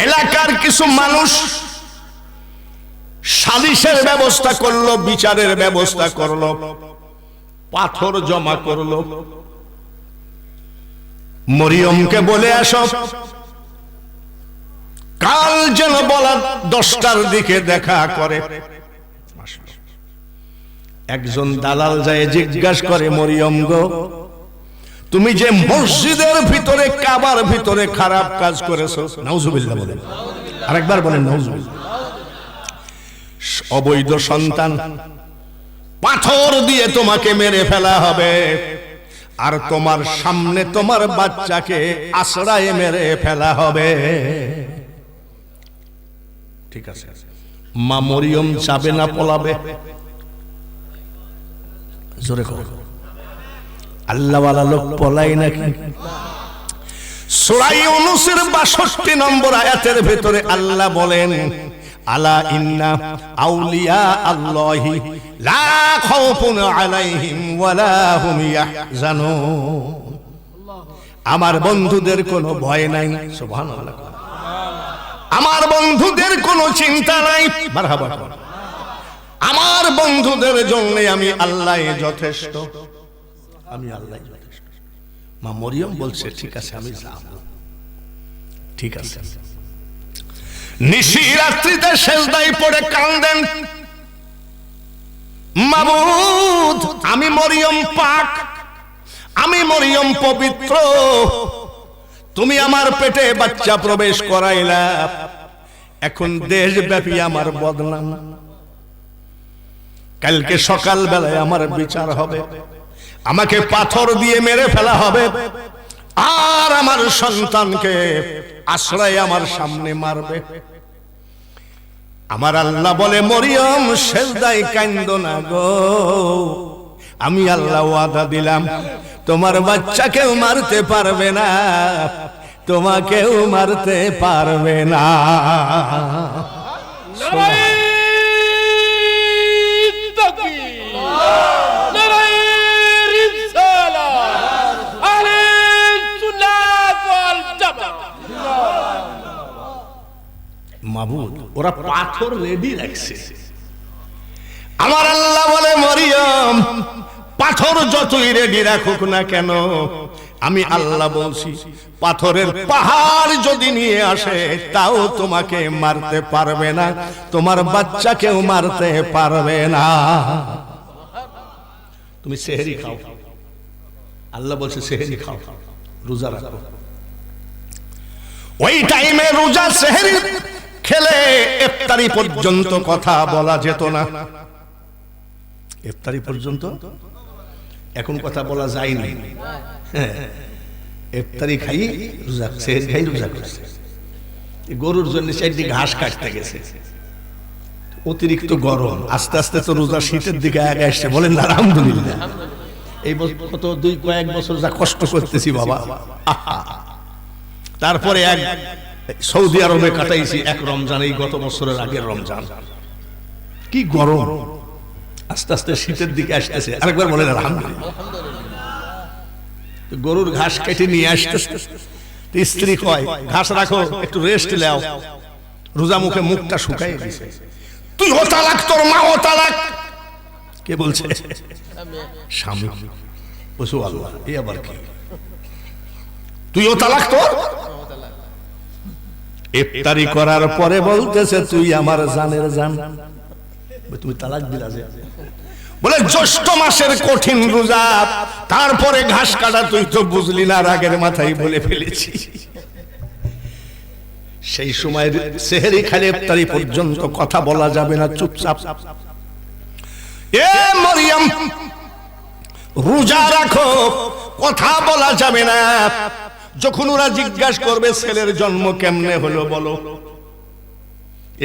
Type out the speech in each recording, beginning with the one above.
এলাকার কিছু মানুষ সালিশের ব্যবস্থা করলো, বিচারের ব্যবস্থা করলো, পাথর জমা করলো। মরিয়মকে বলে আসো, কাল যেন বলা 10টার দিকে দেখা করে। একজন দালাল যায় জিজ্ঞাসা করে, মরিয়ম গো, তুমি যে মসজিদের ভিতরে কাবার ভিতরে খারাপ কাজ করেছো, নাউজুবিল্লাহ বলেন, আরেকবার বলেন নাউজুবিল্লাহ, অবৈধ সন্তান, পাথর দিয়ে তোমাকে মেরে ফেলা হবে, আর তোমার সামনে তোমার বাচ্চাকে আশ্রয় মেরে ফেলা হবে। ঠিক আছে, মা মরিয়ম যাবে না পলাবে? জোরে কর, আল্লাহওয়ালা লোক পলাই নাকি? সূরা ইউনূসের ৬২ নম্বর আয়াতের ভিতরে আল্লাহ বলেন, আলা ইন্না আউলিয়া আল্লাহি লা খাউফুন আলাইহিম ওয়ালা হুম ইয়াহজানুন। আমার বন্ধুদের কোনো ভয় নাই, সুবহানাল্লাহ। আমার বন্ধুদের কোনো চিন্তা নাই, মারহাবা। আমার বন্ধুদের জন্য আমি আল্লাহ যথেষ্ট, আমি আল্লাহ যথেষ্ট। মা মরিয়ম বলছে, ঠিক আছে আমি যাব, ঠিক আছে। নিশি রাত্রিতে সেজদায় পড়ে কাঁদেন, মাবুদ আমি মরিয়ম পাক, আমি মরিয়ম পবিত্র, তুমি আমার পেটে বাচ্চা প্রবেশ করাইলা, এখন দেশব্যাপী আমার বদনাম, কালকে সকাল বেলায় আমার বিচার হবে, আমাকে পাথর দিয়ে মেরে ফেলা হবে, আর আমার সন্তানকে আশ্রয় আমার সামনে মারবে। আমার আল্লাহ বলে, মরিয়ম সেজদায় কাঁদো না গো, আমি আল্লাহ ওয়াদা দিলাম তোমার বাচ্চাকেও মারতে পারবে না, তোমাকেও মারতে পারবে না। মাবুদ ওরা পাথর রেডি রাখছে, আমার আল্লাহ বলে, মরিয়ম পাথর যতই রেডি রাখুক না কেন, আমি আল্লাহ বলছি পাথরের পাহাড় যদি নিয়ে আসে তাও তোমাকে মারতে পারবে না, তোমার বাচ্চাকেও মারতে পারবে না। তুমি সেহরি খাও, আল্লাহ বলছে সেহরি খাও, রোজা রাখো। ওই টাইমে রোজা সেহরি খেলে ইফতারি পর্যন্ত কথা বলা যেত না, ইফতারি পর্যন্ত এখন কথা বলা যায়নি। ইফতারি খাই রোজা, সেহরি খাই রোজা করছে। গরুর জন্য চারটি ঘাস কাটতে গেছে, অতিরিক্ত গরম, আস্তে আস্তে তো রোজা শীতের দিকে আগে আসছে, বলেন না আলহামদুলিল্লাহ। এই কত কয়েক বছর যা কষ্ট করতেছি বাবা, তারপরে এক সৌদি আরবে কাটাইছি এক রমজান, এই গত বছরের আগের রমজান, কি গরম, আস্তে আস্তে শীতের দিকে আসতেছে। আরেকবার বলেন আলহামদুলিল্লাহ। গরুর ঘাস কেটে নিয়ে আসতেছে, স্ত্রী কয় ঘাস রাখো, একটু রেস্ট নাও, রোজা মুখে মুখটা শুকাই দিছে। তুই ও তালাক, তোর মা ও তালাক। কে বলছে? স্বামী। বসু আল্লাহ, এই আবার কি? তুই ও তালাক তোর? ইফতারি করার পরে বলতেছে তুই আমার জানের জান, তুমি তালাক দিলা যে? বলে জ্যৈষ্ঠ মাসের কঠিন রোজা, তারপরে ঘাস কাটা, তুই তো বুঝলি না, রাগের মাথায় বলে ফেলেছি। সেই সময় সেহরি খালি ইফতারি পর্যন্ত কথা বলা যাবে না, চুপচাপ। এ মরিয়ম রোজা রাখো, কথা বলা যাবে না। যখন ওরা জিজ্ঞাসা করবে ছেলের জন্ম কেমনে হলো বলো,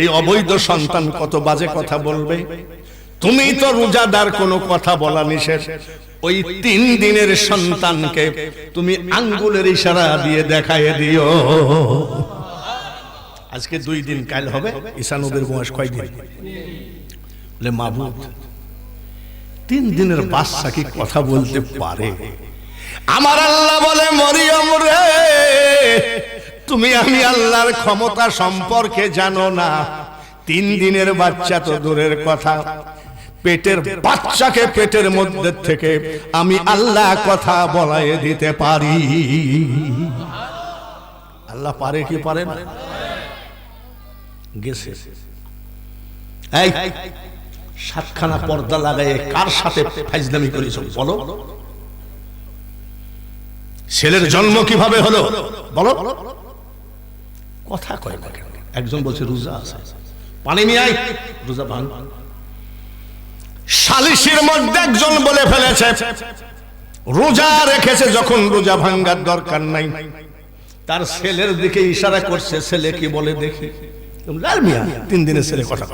এই অবৈধ সন্তান কত বাজে কথা বলবে, তুমি তো রোজাদার, কোনো কথা বলা নিষেধ। ওই 3 দিনের সন্তানকে তুমি আঙ্গুলের ইশারা দিয়ে দেখায় দিও। আজকে 2 দিন, কাল হবে ঈসা নবীর বয়স কয়দিন? বলে মাবুদ 3 দিনের বাচ্চা কি কথা বলতে পারে? আমার আল্লাহ বলে মরিয়ম রে, তুমি আমি আল্লাহর ক্ষমতা সম্পর্কে জানো না। 3 দিনের বাচ্চা তো দূরের কথা, পেটের বাচ্চাকে পেটের মধ্যে থেকে আমি আল্লাহ কথা বলায় দিতে পারি। আল্লাহ পারে কি পারে না? গেছে এই 7খানা পর্দা লাগায় কার সাথে ফাইজলামি করেছো বলো? ছেলের জন্ম কিভাবে হলো বলো? কথা কয় না কেন? একজন বলছে রোজা আছে, পানি নিয়ে আয়, রোজা ভাঙ। সালিসির মধ্যে একজন বলে ফেলেছে রোজা রেখেছে, যখন রোজা ভাঙার দরকার নাই, তার ছেলের দিকে ইশারা করছে, ছেলে কি বলে দেখি। 3 দিনের ছেলে কথা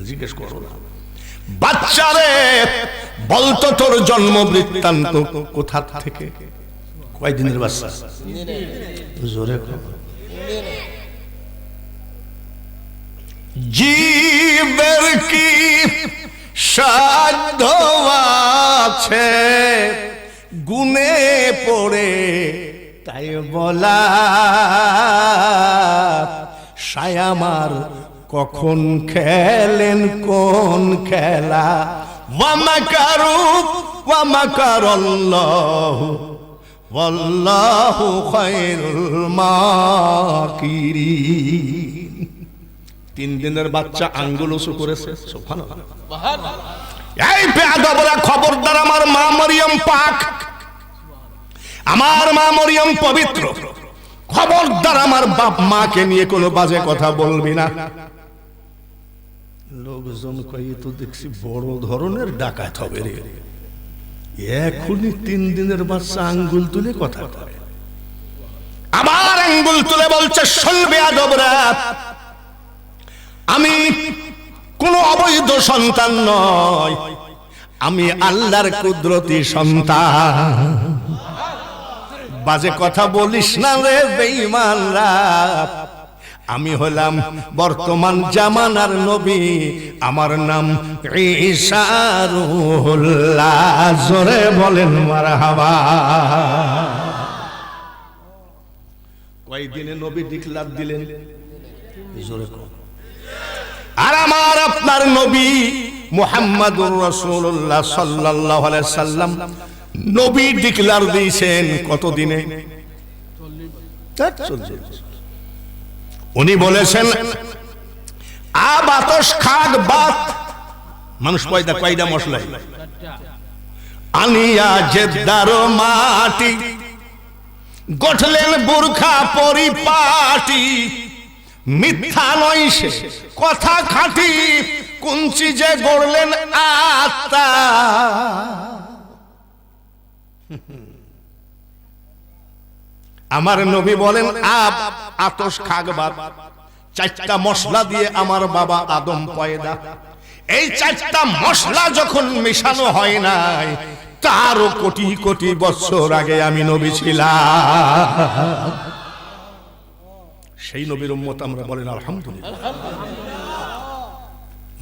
জিজ্ঞেস করো না। বাচ্চারে বলতো তোর জন্ম বৃত্তান্ত কোথা থেকে? কয়দিনের বাচ্চা? জোরে জীবের কি সাধ্য আছে গুনে পড়ে তাই বলা, সায়ামার কখন খেলেন কোন খেলা, ওয়ামাকারু ওয়ামাকারাল্লাহু ওয়াল্লাহু খায়রুল মাকিরিন। 3 দিনের বাচ্চা আঙ্গুল উঁচু করেছে, সুবহানাল্লাহ। এই বেয়াদবরা, খবরদার, আমার মা মরিয়ম পাক, আমার মা মরিয়ম পবিত্র, খবরদার আমার বাপ মাকে নিয়ে কোনো বাজে কথা বলবি না। লোকজন কই তো দেখছি বড় ধরনের ডাকাত হবে রে, এখনই 3 দিনের বাচ্চা আঙ্গুল তুলে কথা কয়। আবার আঙ্গুল তুলে বলছে শোন বেয়াদবরা, আমি কোন অবৈধ সন্তান নয়, আমি আল্লাহর কুদরতি সন্তান। বাজে কথা বলিস না রে বেঈমানরা, আমি হলাম বর্তমান জামানার নবী, আমার নাম ঈসা রূহুল্লাহ। জোরে বলেন মারহাবা। কয়দিনে নবী ডিক্লার দিলেন? জোরে কর। আর আমার আপনার নবী মুহাম্মাদুর রাসূলুল্লাহ সাল্লাল্লাহু আলাইহি সাল্লাম নবী ডিক্লার দিয়েছেন কত দিনে? 40। উনি বলেছেন আবাতস খাগ বাত, মানুষ পয়দা কয়টা মশলা আনিয়া জেদ্দার মাটি, গঠলেন বুরখা পরিপাটি, মিথ্যা নয় সে কথা খাঁটি, কুঞ্চি যে গড়লেন আত্মা। আমার নবী বলেন আতস খাগবাদ, 4টা মশলা দিয়ে আমার বাবা আদম পয়দা। এই 4টা মশলা যখন মেশানো হয় নাই, তারও কোটি কোটি বছর আগে আমি নবী ছিলাম। সেই নবীর উম্মত আমরা, বলেন আলহামদুলিল্লাহ।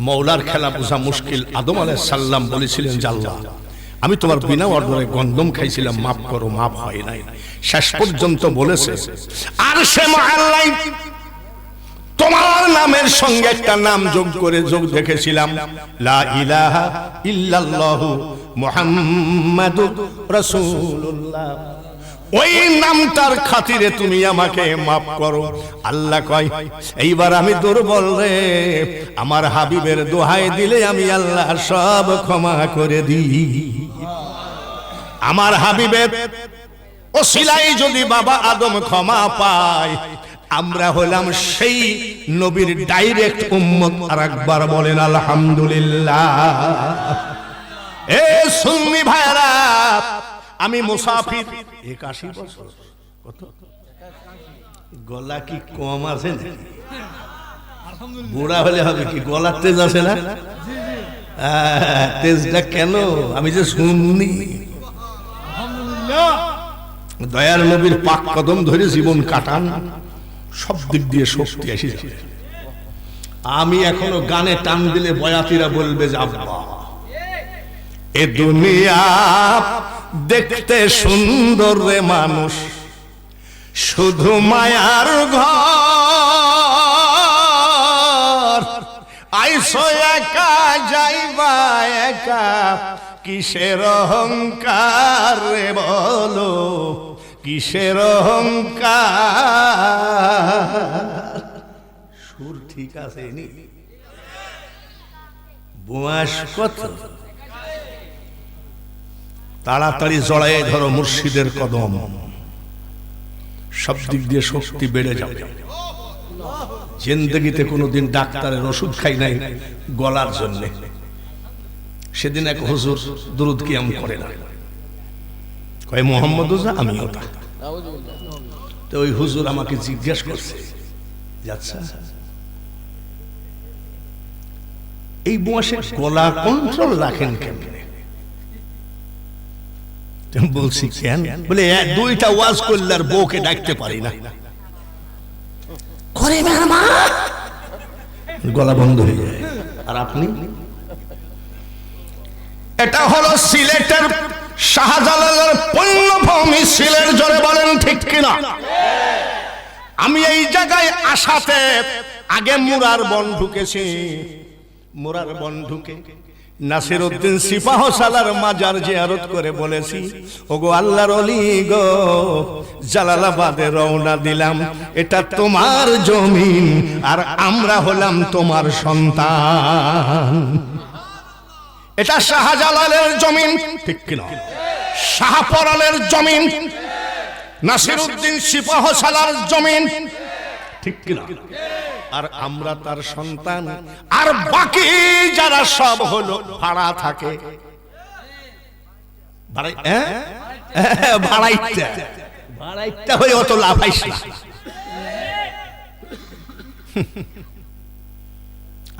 মওলার খেলা বোঝা মুশকিল। আদম আলাইহিস সালাম বলেছিলেন যে আল্লাহ, আমি তোমার বিনা অর্ডারে গন্ধম খাইছিলাম, মাফ করো, মাফ হয় নাই। শেষ পর্যন্ত বলেছে আরশে মুআল্লাই তোমার নামের সঙ্গে একটা নাম যোগ করে যোগ দেখেছিলাম, লা ইলাহা ইল্লাল্লাহু মুহাম্মাদুর রাসূলুল্লাহ। ওই নামটার খাতিরে তুমি আমাকে মাফ করো। আল্লাহ কয় এইবার আমি দুর্বল রে, আমার হাবিবের দোহাই দিলে আমি আল্লাহ সব ক্ষমা করে দিই। আমার হাবিবের ওসিলায় যদি বাবা আদম ক্ষমা পায়, আমরা হলাম সেই নবীর ডাইরেক্ট উম্মত। আর একবার বলেন আলহামদুলিল্লাহ। এ সুন্নি ভাইরা, আমি মুসাফির 81 বছর। কত গলা কি কম আছে নাকি? বুড়া হলে হবে কি, গলার তেজ আছে না? তেজটা কেন? আমি যে শুননি, দয়ার নবীর পাক কদম ধরে জীবন কাটান, সব দিক দিয়ে শক্তি আসি যাবে। আমি এখনো গানে টান দিলে বয়াতিরা বলবে যে আব্বা, এ দুনিয়া দেখতে সুন্দর রে মানুষ, শুধু মায়ার ঘর আইসো একা যাইবা একা কিসের অহংকার রে বলো কিসের অহংকার সুর ঠিক আছে নি বয়স কত তাড়াতাড়ি জড়ায় ধরো মুর্শিদের কদম সব দিক দিয়ে শক্তি বেড়ে যাবে জিন্দেগিতে কোনোদিন ডাক্তারের ওষুধ খাই নাই গলার জন্য সেদিন এক হুজুর দুরুদ কিয়াম করে না কয় মোহাম্মদ আমিও তা তো ওই হুজুর আমাকে জিজ্ঞেস করছে আচ্ছা এই বয়সে গলা কন্ট্রোল রাখেন কেমনে বলছি কেন বলে দুইটা ওয়াজ করলে আর বউকে ডাকতে পারি না করে গলা বন্ধ হয়ে যায় আর আপনি এটা হলো সিলেটের শাহজালালের পুণ্যভূমি সিলেট জোরে বলেন ঠিক কিনা আমি এই জায়গায় আসাতে আগে মুরার বন ঢুকেছি মুরার বন ঢুকে নাসিরউদ্দিন সিপাহ সালার মাজার জিয়ারত করে বলেছি ওগো আল্লাহর ওলি গো জালালাবাদে রওনা দিলাম এটা তোমার জমিন আর আমরা হলাম তোমার সন্তান এটা শাহজালালের জমিন ঠিক কিনা শাহপরালের জমিন নাসিরউদ্দিন সিপাহ সালার জমিন ঠিক কিনা আর আমরা তার সন্তান আর বাকি যারা সব হলো ভাড়া থাকে ভাড়াইটা হয়ে অত লাভ আইস না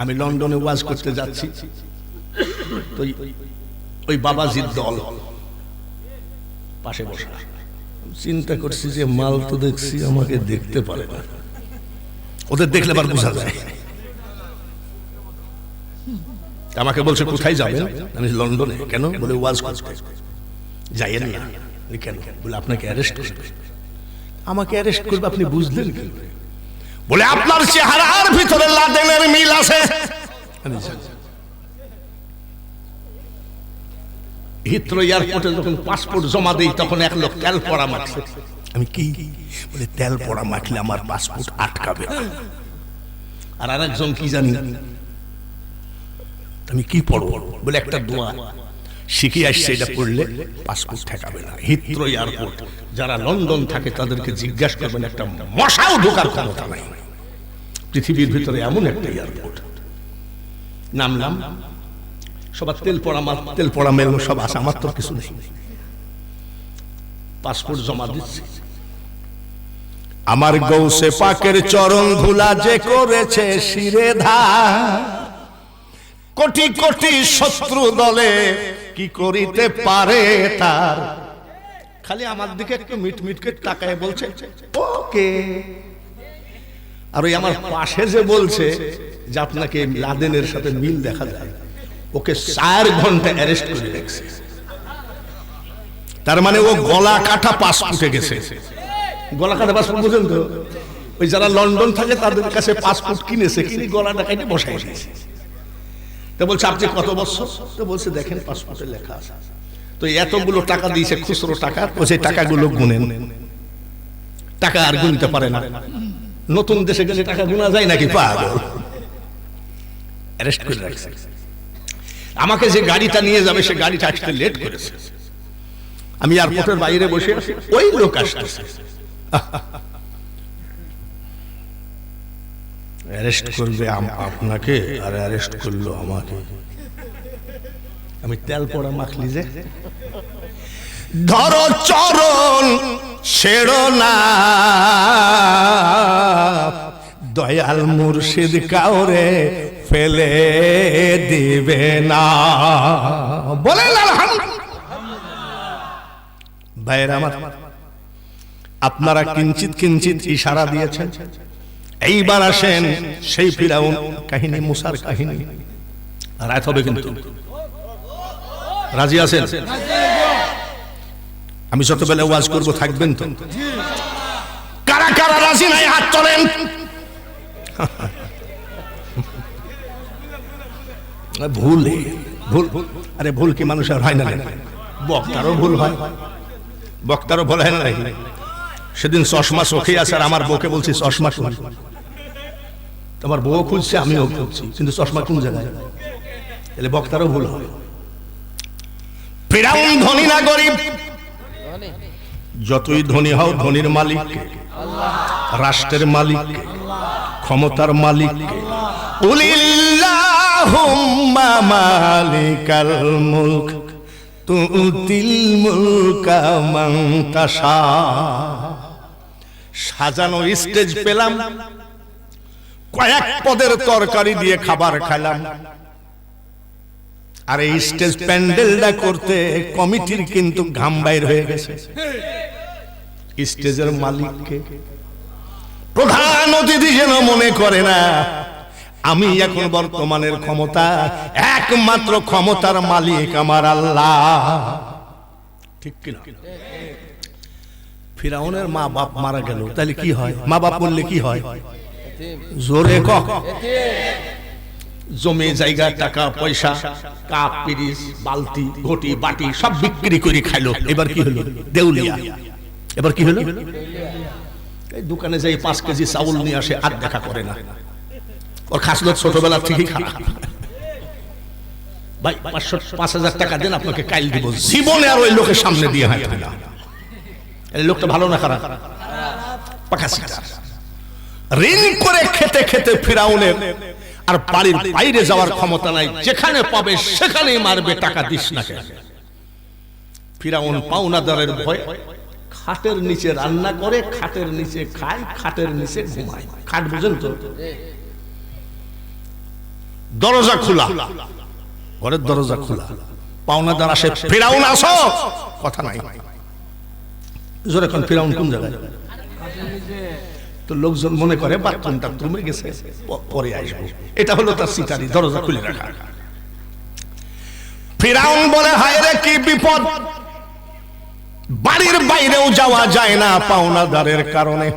আমি লন্ডনে ওয়াজ করতে যাচ্ছি তো ওই বাবাজির দল পাশে বসে চিন্তা করছি যে মাল তো দেখছি আমাকে দেখতে পারে না ওদের দেখলে আবার বোঝা যায় আমাকে বলছে কোথায় যাবেন আমি লন্ডনে কেন বলে ওয়াজ করতে যাইয়েন না কেন বলে আপনাকে অ্যারেস্ট করবে আমাকে অ্যারেস্ট করবে আপনি বুঝলেন কি বলে আপনার চেহারার ভিতরে লাদেনের মিল আছে আমি জানি হিথ্রো এয়ারপোর্টে যখন পাসপোর্ট জমা দেই তখন এক লোক তেল পড়া মাখছে আমি কি বলে তেল পড়া মাখলে আমার পাসপোর্ট আটকাবে না আর আরেকজন কি জানি আমি কি পড়ব বলে একটা দোয়া শিখে আসছে এটা পড়লে পাসপোর্ট ঠেকাবে না হিথ্রো এয়ারপোর্ট যারা লন্ডন থাকে তাদেরকে জিজ্ঞাসা করবেন একটা মশাও ঢোকার ক্ষমতা নাই পৃথিবীর ভিতরে এমন একটা এয়ারপোর্ট নামলাম সবার তেল পড়া মেল সব আছে আমার তো কিছু নেই পাসপোর্ট জমা দিচ্ছি আমার গৌসে পাকের চরণ ধুলা যে করেছে শিরে ধার কোটি কোটি শত্রু দলে কি করিতে পারে তার খালি আমার দিকে একটু মিটমিটকে তাকায় বলছে ওকে আর ওই আমার পাশে যে বলছে যে আপনাকে লাদেনের সাথে মিল দেখা যায় ওকে 4 ঘন্টা অ্যারেস্ট করে রেখেছে তার মানে ও গলা কাটা পাসপোর্টে গেছে গলা কাটা পাসপোর্ট বুঝেন তো ওই যারা লন্ডন থাকে তাদের কাছে পাসপোর্ট কিনেছে কিনে গলাটা কেটে বসাই দিয়েছে তো বলছে আপনি কত বছর তো বলছে দেখেন পাসপোর্টে লেখা আছে তো এতগুলো টাকা দিয়েছে খুচরো টাকা তো সেই টাকাগুলো গুনেন টাকা আর গুনতে পারে না নতুন দেশে গেলে টাকা গুনা যায় নাকি পাগল অ্যারেস্ট করে রাখছে আমাকে যে গাড়িটা নিয়ে যাবে সে গাড়িটা আসতে লেট করেছে আমি এয়ারপোর্টের বাইরে বসে আছি ওই লোক আসছে অ্যারেস্ট করবে আপনাকে আর অ্যারেস্ট করলো আমাকে আমি তেল পড়া মাখলি যে ধরো চরণ ছেড়ো না দয়াল মুর্শিদ কাউরে ফেলে দিবে না বলেন ভাইয়ের আমার আপনারা কিঞ্চিত কিঞ্চিত ইশারা দিয়েছেন এইবার আসেন সেই ফিরাউন কাহিনী মুসার কাহিনী রাত হবে কিন্তু রাজি আছেন আমি যতবেলা ওয়াজ করব থাকবেন তো কারা রাজি নাই হাত তোলেন। ভুল ভুল ভুল, আরে ভুল কি মানুষের হয় না? বক্তারও ভুল হয়, বক্তারও ভুল হয় না। সেদিন চশমা চোখে আছে, আর আমার বউকে বলছি চশমা খুঁজ। তোমার বউ খুঁজছে, আমিও খুঁজছি, কিন্তু চশমা কোন জায়গায়? তাহলে বক্তারও ভুল হয়। ফিরাউন ধনী না গরিব? যতই ধনী হও, ধনীর মালিক রাষ্ট্রের মালিক, ক্ষমতার মালিক। কুলিল্লাহুম্মা মালিকাল মুলক তুতিল মুলকা মান তাশা। সাজানো স্টেজ পেলাম, কয়েক পদের তরকারি দিয়ে খাবার খেলাম, আর এই স্টেজ প্যান্ডেলটা করতে কমিটির কিন্তু ঘাম বাইর হয়ে গেছে। স্টেজের মালিককে প্রধান অতিথি যেন মনে করে না আমি এখন বর্তমানের ক্ষমতা, একমাত্র ক্ষমতার মালিক আমার আল্লাহ। ঠিক কিনা? ফিরাউনের মা বাপ মারা গেল, তাহলে কি হয়? মা বাপ বললে কি হয়? জোরে ক। জমি জায়গা, টাকা পয়সা, কাপ পিরিচ বালতি ঘটি বাটি সব বিক্রি করে খাইলো। এবার কি হলো? দেউলিয়া। এবার কি হলো? এই দোকানে যাই 5 কেজি চাউল নিয়ে আসে, আর দেখা করে না। ওর খাসলত ছোটবেলা থেকেই খারাপ। ভাই 5,000 টাকা দেন, আপনাকে কাইল দিব। জীবনে আর ওই লোকের সামনে দিয়ে হাঁটবে না। এই লোকটা ভালো না খারাপ? পাকা সিটা। ঋণ করে খেতে খেতে ফিরাউনের আর বাড়ির বাইরে যাওয়ার ক্ষমতা নাই, যেখানে পাবে সেখানেই মারবে, টাকা দিস না কেন। ফিরাউন পাওনাদারের ভয় খাটের নিচে রান্না করে, খাটের নিচে খায়, খাটের নিচে ঘুমায়। খাট বুঝেন তো? দরজা খোলা, ঘরের দরজা খোলা, পাওনাদার আসে, ফিরাউন আসো, কথা নাই। জোরে কোন ফিরাউন কোন জায়গায়? তো লোকজন মনে করে বাথরুম টাথরুমে গেছে, পরে আসবো। এটা হলো তার সিটারি, দরজা খুলে রাখা। ফিরাউন বলে হায় রে কি বিপদ, বাড়ির বাইরেও যাওয়া যায় না পাওনাদারের কারণে।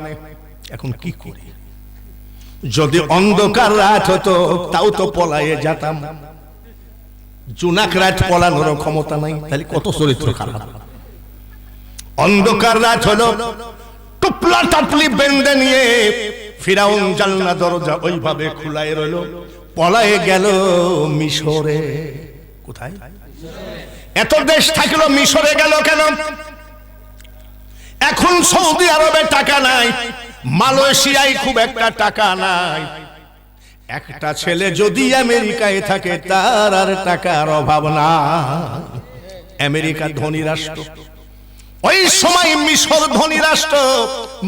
এখন কি করি? যদি অন্ধকার রাত হতো তাও তো পলায়ে যেতাম। জুনাক রাত পলানোর ক্ষমতা নাই, তাহলে কত চরিত্র খারাপ। অন্ধকার রাত হলো, টুপলা টাপলি বেঁধে নিয়ে ফিরাউন জানলা দরজা ওইভাবে খোলাই রইল, পলায়ে গেল মিশরে। কোথায়? এত দেশ থাকলো, মিশরে গেল কেন? এখন সৌদি আরবে টাকা নাই, মালয়েশিয়ায় খুব একটা টাকা নাই। একটা ছেলে যদি আমেরিকায় থাকে তার আর টাকার অভাব না। আমেরিকা ধনী রাষ্ট্র, ওই সময় মিশর ধনী রাষ্ট্র।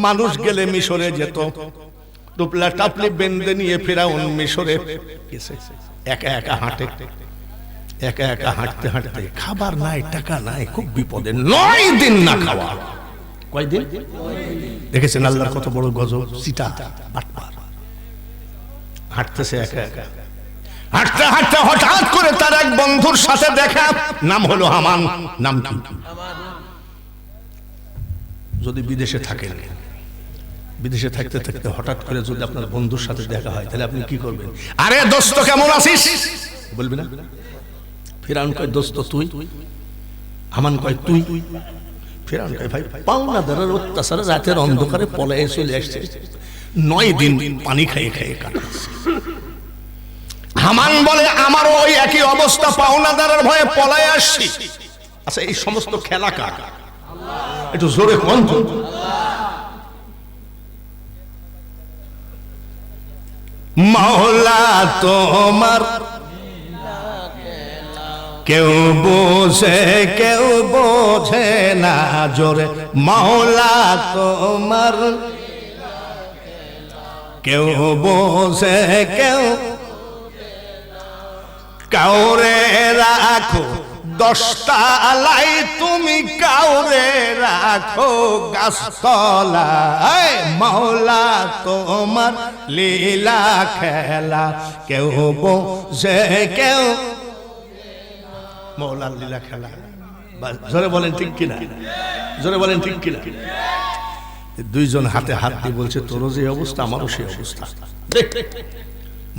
মানুষ গেলে মিশরে যেত, টুপলা টাপলি বেঁধে নিয়ে ফিরাউন মিশরে গেছে। একা একা হাঁটে, একা একা হাঁটতে হাঁটতে খাবার নাই, টাকা নাই, খুব বিপদে। 9 দিন না খাওয়া। কয়দিন? দেখেছেন আল্লাহর কত বড় গজব, সিটা বাটপার। হাঁটতেছে একা একা, হাঁটতে হাঁটতে হঠাৎ করে তার এক বন্ধুর সাথে দেখা, নাম হলো হামান। নাম কি? যদি বিদেশে থাকেন, বিদেশে থাকতে থাকতে হঠাৎ করে যদি আপনার বন্ধুর সাথে দেখা হয়, তাহলে আপনি কি করবেন? আরে দোস্ত কেমন আছিস বলবি না? ফিরাউন কয় দোস্ত তুই, হামান কয় তুই। ফিরাউন কয় ভাই পাওনাদারের অত্যাচারে রাতের অন্ধকারে পলায়ে চলে আসছে, 9 দিন পানি খাইয়ে খাইয়ে কাটাচ্ছে। হামান বলে আমারও ওই একই অবস্থা, পাওনাদারের ভয়ে পলায়ে আসছি। আচ্ছা এই সমস্ত খেলা কার? একটু জোরে কোন তো। মাওলা তোমার কেউ বোঝে কেউ বোঝে না, জোরে মাওলা তোমার কেউ বোঝে কেউ। কাউরে রাখো 10টা লাই, তুমি কাউরে রাখো গাছতলায়। মাওলা তোমার লীলা খেলা কেউ বোঝে কেউ। মাওলার লীলা খেলা, জোরে বলেন ঠিক কিনা? জোরে বলেন ঠিক কিনা? দুইজন হাতে হাত দিয়ে বলছে তোরও যে অবস্থা আমারও সেই অবস্থা,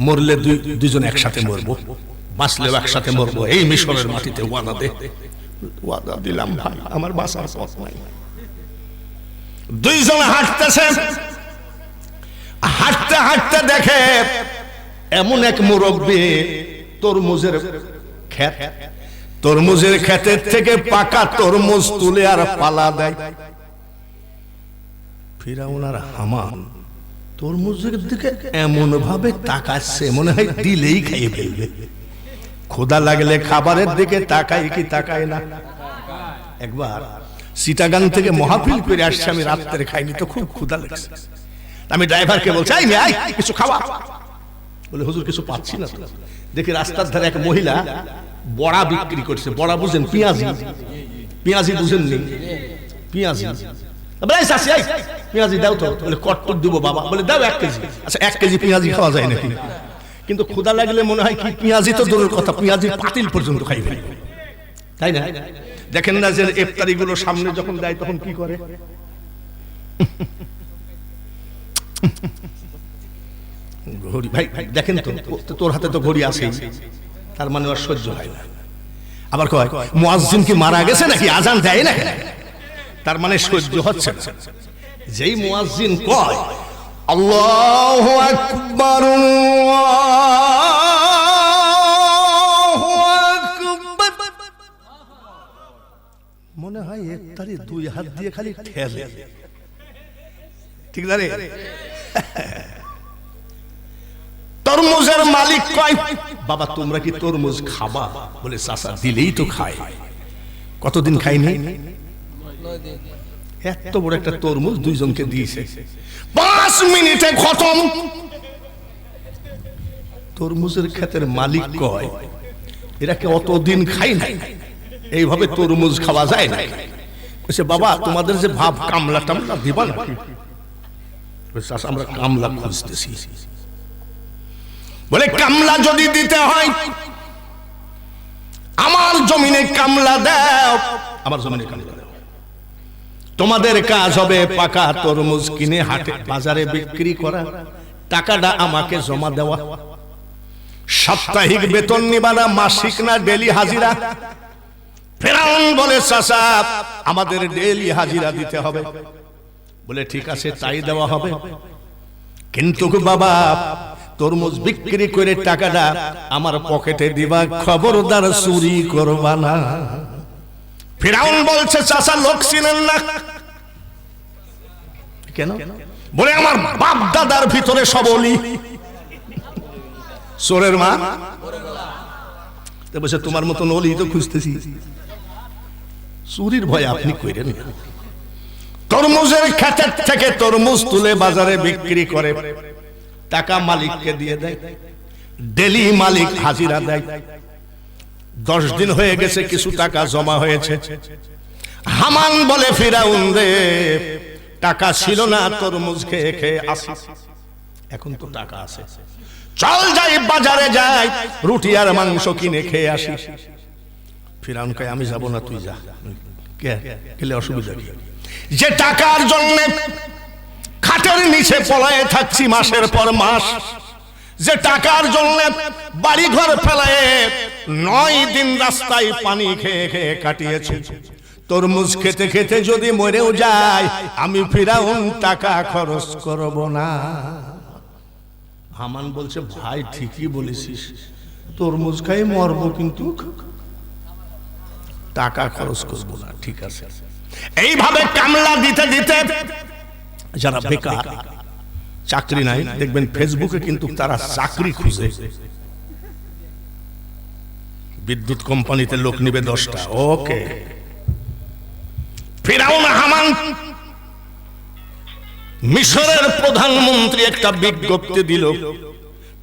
মরলে দুইজন একসাথে মরবো, বাঁচলেও একসাথে মরবো, এই মিশরের মাটিতে ওয়াদা দে। ওয়াদা দিলাম ভাই, আমার বাঁচার পথ নাই। দুইজন হাঁটতেছে, হাঁটতে হাঁটতে দেখে এমন এক মুরব্বি তরমুজের ক্ষেত, তরমুজের ক্ষেতের থেকে পাকা তরমুজ তুলে আর পালা দেয়। ফিরাউন আর হামান তরমুজের দিকে এমন ভাবে তাকাচ্ছে মনে হয় দিলেই খাইয়ে ফেলবে। ক্ষুধা লাগলে খাবারের দিকে তাকাই কি তাকায় না? একবার চিটাগাং থেকে মাহফিল করে আসছে, আমি রাত্রে খাইনি তো খুব ক্ষুধা লাগছে। আমি ড্রাইভারকে বলছি আই কিছু খাওয়া, বলে হুজুর কিছু পাচ্ছি না। দেখি রাস্তার ধারে এক মহিলা বড়া বিক্রি করছে। বড়া বুঝেন? পেঁয়াজি, পেঁয়াজি বুঝেননি? পেঁয়াজি পেঁয়াজি দাও তো, বলে কট্টর দিব বাবা, বলে দাও 1 কেজি। আচ্ছা 1 কেজি পেঁয়াজি খাওয়া যায় নাকি? কিন্তু ক্ষুধা লাগলে মনে হয় কি পেঁয়াজি তো দূরের কথা, পেঁয়াজির পাতিল পর্যন্ত খাই ফেলি, তাই না? দেখেন না যে ইফতারি গুলো সামনে যখন দেয় তখন কি করে? ঘড়ি ভাই দেখেন তো, তোর হাতে তো ঘড়ি আছে, তার মানে আর সহ্য হয় না। আবার কয় মুয়াজ্জিন কি মারা গেছে নাকি, আজান দেয় না, তার মানে সহ্য হচ্ছে না। যেই মুয়াজ্জিন কয় আল্লাহু আকবার আল্লাহু আকবার, মনে হয় ইফতারি 2 হাত দিয়ে খালি ঠেলে, ঠিক না রে? তরমুজের মালিক কয় বাবা তোমরা কি তরমুজ খাবা? বলে চাচা দিলেই তো খায়। কতদিন খাইনি? 9 দিন। এত বড় একটা তরমুজ দুইজনকে দিয়েছে, 5 মিনিটে খতম। তরমুজের ক্ষেতের মালিক কয় এরা কি অতদিন খাই নাই, এইভাবে তরমুজ খাওয়া যায় না? বলছে বাবা তোমাদের যে ভাব কামলা টামলা দিবা না? চাচা আমরা কামলা খুঁজতেছি। বলে কামলা যদি দিতে হয় আমার জমিনে কামলা দাও, আমার জমিনে কামলা দাও। তোমাদের কাজ হবে পাকা তরমুজ কিনে হাটে বাজারে বিক্রি করা, টাকাটা আমাকে জমা দেওয়া। সাপ্তাহিক বেতন নিবা না, মাসিক না ডেলি হাজিরা? ফেরাউন বলে চাচা আমাদের ডেলি হাজিরা দিতে হবে। বলে ঠিক আছে তাই দেওয়া হবে, কিন্তু বাবা তরমুজ বিক্রি করে টাকাটা আমার পকেটে দিবা, খবরদার চুরি করবা না। ফিরাউন বলছে চাচা লোক চিনেন না কেন? বলে আমার বাপ দাদার ভিতরে সব অলি, চোরের মা। বলছে তোমার মতন অলি তো খুঁজতেছি, চুরির ভয় আপনি কইরেন। তরমুজের ক্ষেতের থেকে তরমুজ তুলে বাজারে বিক্রি করে, টাকা মালিককে দিয়ে দেয়, ডেলি মালিক হাজিরা দেয়। 10 দিন হয়ে গেছে, কিছু টাকা জমা হয়েছে। হামান বলে ফিরাউন রে টাকা ছিল না, তরমুজ খেয়ে খেয়ে আসি, এখন তো টাকা আছে, চল যাই বাজারে যাই রুটি আর মাংস কিনে খেয়ে আসি। ফিরাউন কয় আমি যাব না, তুই যা। গেলে অসুবিধা কি? যে টাকার জন্য খাটের নিচে পলায়ে থাকছি মাসের পর মাস, যে টাকার জন্য বাড়ি ঘর ফেলায় 9 দিন রাস্তায় পানি খেয়ে খেয়ে কাটিয়েছি, তরমুজ খেতে খেতে যদি মরেও যায় আমি ফিরাউন টাকা খরচ করব না। হামান বলছে ভাই ঠিকই বলেছিস, তরমুজ খাই মরবো কিন্তু টাকা খরচ করবো না। ঠিক আছে। এইভাবে কামলা দিতে দিতে যারা বেকার, চাকরি নাই, দেখবেন ফেসবুকে কিন্তু তারা চাকরি খুঁজে। বিদ্যুৎ কোম্পানিতে লোক নিবে 10টা, ওকে। ফিরাউন হামান মিশরের প্রধানমন্ত্রী একটা বিজ্ঞপ্তি দিল,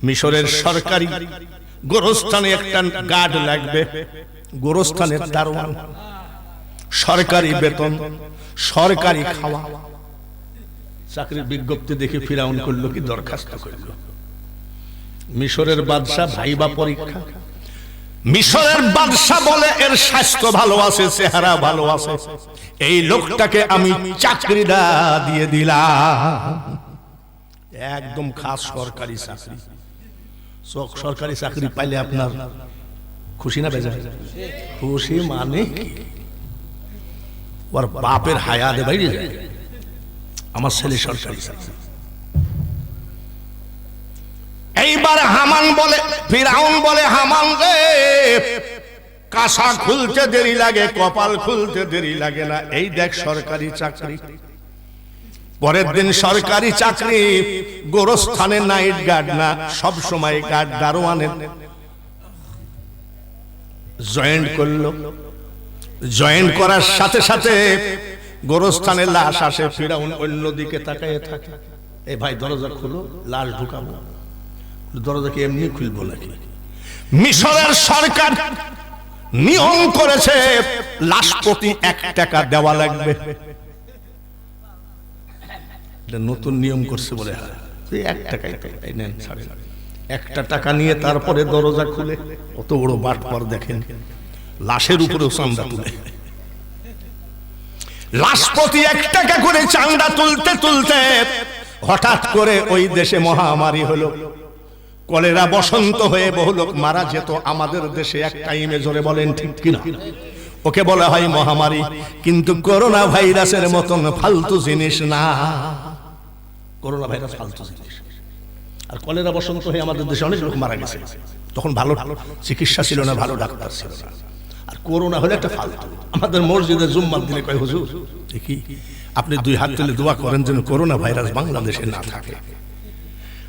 মিশরের সরকারি গোরস্থানে একটা গার্ড লাগবে, গোরস্থানের দারোয়ান, সরকারি বেতন, সরকারি খাওয়া। চাকরির বিজ্ঞপ্তি দেখে ফিরাউন করলো কি, দরখাস্ত করলো। মিশরের বাদশা ভাইবা পরীক্ষা, মিশরের বাদশা বলে এর স্বাস্থ্য ভালো আছে, চেহারা ভালো আছে, এই লোকটাকে আমি চাকরিটা দিয়ে দিলাম। একদম খাস সরকারি চাকরি। সরকারি চাকরি পাইলে আপনার খুশি না বেজার? খুশি মানে ওর বাপের হায়া দে বাইরে যায়, আমার ছেলে সরকারি চাকরি। এইবার হামান বলে, ফিরাউন বলে, হামান রে কাঁসা খুলতে দেরি লাগে, কপাল খুলতে দেরি লাগে না, এই দেখ সরকারি চাকরি। পরের দিন সরকারি চাকরি, গোরস্থানে নাইট গার্ড না, সব সময় গার্ড, দারোয়ানের জয়েন্ট করলো। জয়েন্ট করার সাথে সাথে গোরস্থানে লাশ আসে, ফিরাউন অন্যদিকে তাকায় থাকে। এই ভাই দরজা খুলো, লাশ ঢুকাবো। দরজা কি এমনি খুলবো নাকি? মিশরের সরকার নিয়ম করেছে লাশ প্রতি 1 টাকা দেওয়া লাগবে। নতুন নিয়ম করছে বলে 1 টাকাই নেন, 1 টাকা নিয়ে তারপরে দরজা খুলে। অত বড় বাটপার দেখেন, লাশের উপরেও চান্দা তুলে। লাশ প্রতি 1 টাকা করে চান্দা তুলতে তুলতে হঠাৎ করে ওই দেশে মহামারী হলো। কলেরা বসন্ত হয়ে বহু লোক মারা যেত। আমাদের দেশে এক টাইমে, জোরে বলেন ঠিক কিনা, ওকে বলা হয় মহামারী। কিন্তু করোনা ভাইরাসের মতন ফালতু জিনিস না। করোনা ভাইরাস ফালতু জিনিস। আর কলেরা বসন্ত হয়ে আমাদের দেশে অনেক লোক মারা গেছে। তখন ভালো চিকিৎসা ছিল না, ভালো ডাক্তার ছিল না। আর করোনা হলে একটা ফালতু। আমাদের মসজিদে জুম্মার দিনে কয়, হুজুর দেখি আপনি 2 হাত তুলে দোয়া করেন যেন করোনা ভাইরাস বাংলাদেশে না থাকে।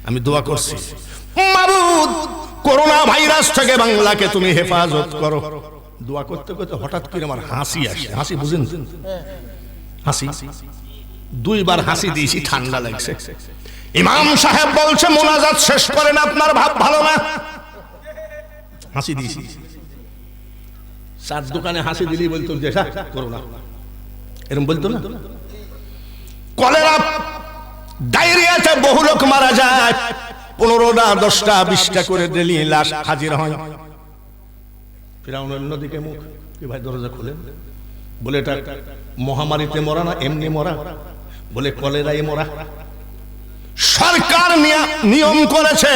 আমি দোয়া করছি, মাবুদ করোনা ভাইরাস থেকে বাংলাকে তুমি হেফাজত করো। দোয়া করতে করতে হঠাৎ করে আমার হাসি আসে। হাসি বুঝেন? হাসি 2 বার হাসি দিয়েছি, ঠান্ডা লাগছে। ইমাম সাহেব বলছে মোনাজাত শেষ করেন, আপনার ভাব ভালো না। হাসি দিয়েছি। 4 দোকানে হাসি দিলি বলতো যে করোনা, এরকম বলতো না। কলেরা ডায়রিয়াতে বহু লোক মারা যায়। 15টা 10টা 20টা করে ডেলি লাশ হাজির হয়। ফিরাউন অন্যদিকে মুখ, কি ভাই দরজা খুলে, বলে এটা মহামারীতে মরা না, এমনি মরা, বলে কলেরায় মরা। সরকার নিয়ম করেছে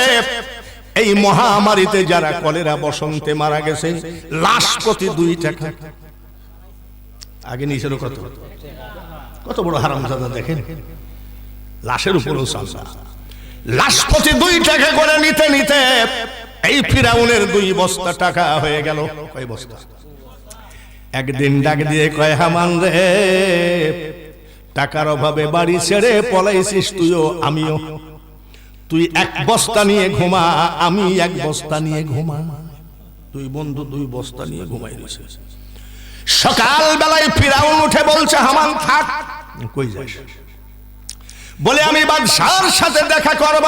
এই মহামারীতে যারা কলেরা বসন্তে মারা গেছে লাশ প্রতি 2 টাকা। আগে নিয়েছিল কত? কত বড় হারামজাদা দেখেন, লাশের উপরেও চান্দা। লাশ প্রতি 2 টাকা করে নিতে নিতে এই ফিরাউনের 2 বস্তা টাকা হয়ে গেল। কয় বস্তা? একদিন ডাক দিয়ে কয়, হামান রে টাকার অভাবে বাড়ি ছেড়ে পলাইছিস তুইও আমিও। তুই 1 বস্তা নিয়ে ঘুমা, আমি 1 বস্তা নিয়ে ঘুমা। 2 বন্ধু 2 বস্তা নিয়ে ঘুমাই দিয়েছে। সকাল বেলায় ফিরাউন উঠে বলছে, হামান থাক। কই যাস? বলে আমি বাদশার সাথে দেখা করব।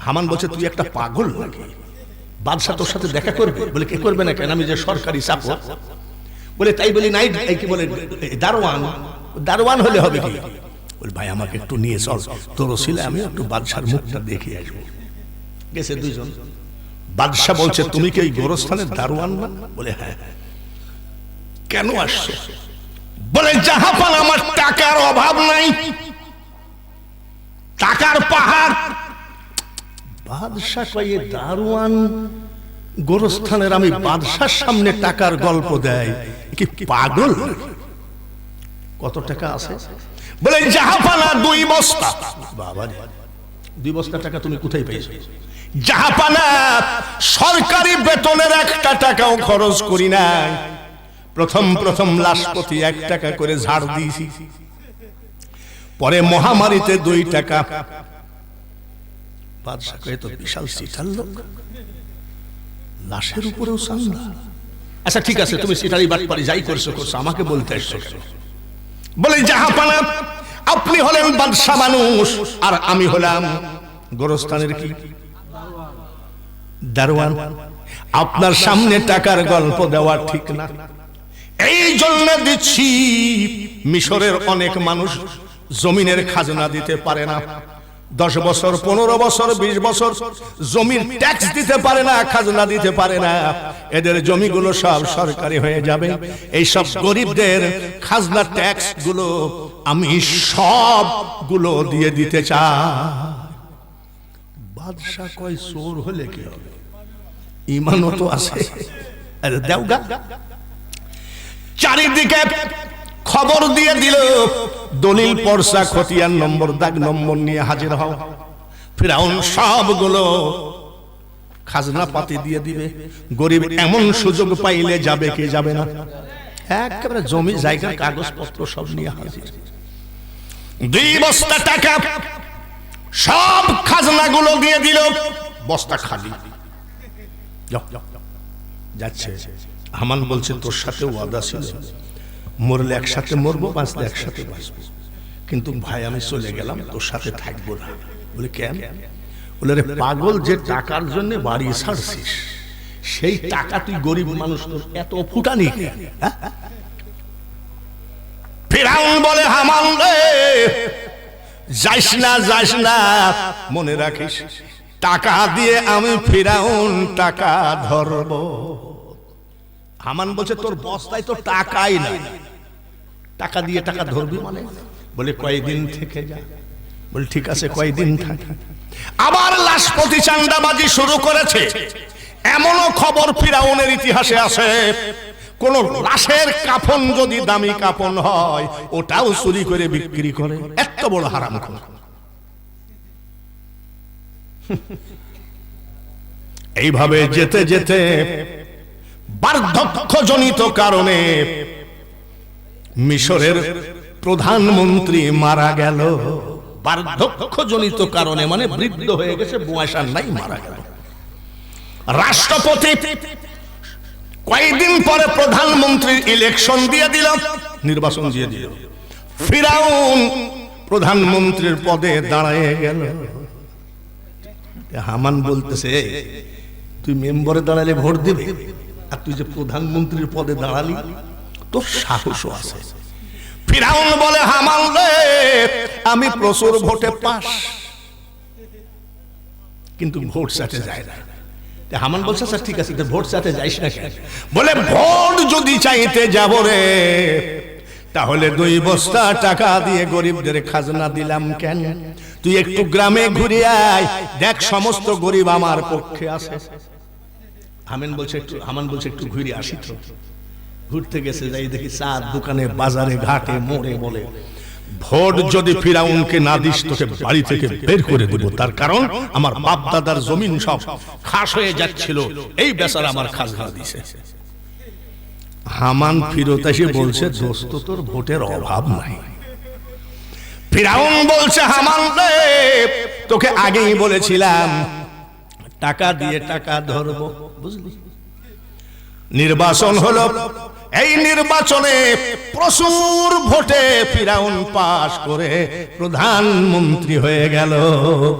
হামান বলছে, তুই একটা পাগল নাকি? বাদশা তোর সাথে দেখা করবে? বলে কে করবে না কেন, আমি যে সরকারি চাকর। বলে তাই বলি নাই, কি বলে দারোয়ান, দারোয়ান হলে হবে কি? বলে ভাই আমাকে একটু নিয়ে চল, তোর ছিল আমি একটু বাদশার মুখটা দেখে আসবো। গেছে 2 জন। বাদশা বলছে, তুমি কি এই গোরস্থানের দারোয়ান না? বলে হ্যাঁ। কেন আসছো? বলে জাহাপান আমার টাকার অভাব নাই, টাকার পাহাড়। বাদশা কয়ে দারোয়ান গোরস্থানের, আমি বাদশার সামনে টাকার গল্প দেয়, কি পাগল? কত টাকা আছে? বলে জাহাপানা 2 বস্তা। বাবা রে, 2 বস্তা টাকা তুমি কোথায় পেয়েছো? জাহাপানা সরকারি বেতনের 1টা টাকাও খরচ করি নাই। প্রথম লাশ প্রতি 1 টাকা করে ঝাড় দিয়েছি। পরে মহামারীতে 2 টাকা। বাদশা কয়ে তো বিশাল সিটার লোক, লাশের উপরেও চান্দা। আচ্ছা ঠিক আছে, তুমি সিটারি বাটপারি যাই করছো, আমাকে বলতে আসছো কেন? বলে জাহাপানা আপনি হলেন বাদশা মানুষ, আর আমি হলাম গোরস্থানের কি দারোয়ান। আপনার সামনে টাকার গল্প দেওয়া ঠিক না, এই জন্য দিচ্ছি। মিশরের অনেক মানুষ জমিনের খাজনা দিতে পারে না, 10 বছর 15 বছর 20 বছর জমির ট্যাক্স দিতে পারে না, খাজনা দিতে পারে না। এদের জমিগুলো সব সরকারি হয়ে যাবে। এই সব গরিবদের খাজনা ট্যাক্স গুলো আমি সবগুলো দিয়ে দিতে চাই। বাদশা কয় চোর হলে কি হবে, ইমানও তো আছে, আরে দেওগা। চারিদিকে খবর দিয়ে দিল, দলিল পর্চা খতিয়ান নম্বর দাগ নম্বর নিয়ে হাজির হও। ফিরাউন সবগুলো খাজনা পাতি দিয়ে দিবে। গরিব এমন সুযোগ পাইলে যাবে কি যাবে না, একেবারে জমি জায়গার কাগজপত্র সব নিয়ে হাজির। 2 বস্তা টাকা সব খাজনা গুলো দিয়ে দিল, বস্তা খালি। যাচ্ছে হামান বলছে তোর সাথে ওয়াদা ছিল, মরলে একসাথে মরবো, বাঁচলে একসাথে বাঁচবো, কিন্তু ভাই আমি চলে গেলাম, তোর সাথে থাকবো না। বলে কেন? বলে রে পাগল, যে টাকার জন্য বাড়ি ছাড়ছিস সেই টাকা তুই গরিব মানুষ, তোর এত ফুটানি। ফিরাউন বলে হামান রে যাইস না, যাইস না, মনে রাখিস টাকা দিয়ে আমি ফিরাউন টাকা ধরবো। হামান বলছে তোর বস্তায় তো টাকাই নাই, টাকা দিয়ে টাকা ধরবি মানে? বলে কয়েকদিন থেকে যা। বলে ঠিক আছে কয়েকদিন থাকে। আবার লাশপতি চান্দাবাজি শুরু করেছে। এমনও খবর ফিরাউনের ইতিহাসে আছে, কোন লাশের কাফন যদি দামি কাফন হয় ওটাও চুরি করে বিক্রি করে। এত বড় হারামখোর। এইভাবে যেতে যেতে বার্ধক্যজনিত কারণে মিশরের প্রধানমন্ত্রী মারা গেল। বার্ধক্যজনিত কারণে মানে বৃদ্ধ হয়ে গেছে, বয়স আর নাই, মারা গেল। রাষ্ট্রপতি কয়েকদিন পরে প্রধানমন্ত্রীর ইলেকশন দিয়ে দিল, নির্বাচন দিয়ে দিল। ফিরাউন প্রধানমন্ত্রীর পদে দাঁড়ায় গেল। হামান বলতেছে তুই মেম্বারে দাঁড়ালে ভোট দিবি, আর তুই যে প্রধানমন্ত্রীর পদে দাঁড়ালি তোর সাহসও আছে। ফিরাউন বলে হামান রে আমি প্রচুর ভোটে পাস, কিন্তু ভোট চাইতে যায় না। হামান বলছে স্যার ঠিক আছে, ভোট চাইতে যাইস না কেন? বলে ভোট যদি চাইতে যাব রে তাহলে 2 বস্তা টাকা দিয়ে গরিবদের খাজনা দিলাম কেন? তুই একটু গ্রামে ঘুরে আয়, দেখ সমস্ত গরিব আমার পক্ষে আছে। হামান বলছে একটু ঘুরে আসি তো। ঘুরতে গেছে, যাই দেখি চার দোকানে, বাজারে, ঘাটে, মোড়ে বলে ভোট যদি ফিরাউনকে না দিস তোকে বাড়ি থেকে বের করে দেব। তার কারণ আমার বাপ দাদার জমিন সব খাস হয়ে যাচ্ছিল, এই বেচারা আমার খাজনা দিছে। হামান ফিরত এসে বলছে দোস্ত তোর ভোটের অভাব নাই। ফিরাউন বলছে হামান রে তোকে আগেই বলেছিলাম টাকা দিয়ে টাকা ধরবো, বুঝলি? নির্বাচন হলো, এই নির্বাচনে প্রচুর ভোটে ফিরাউন পাস করে প্রধানমন্ত্রী হয়ে গেল।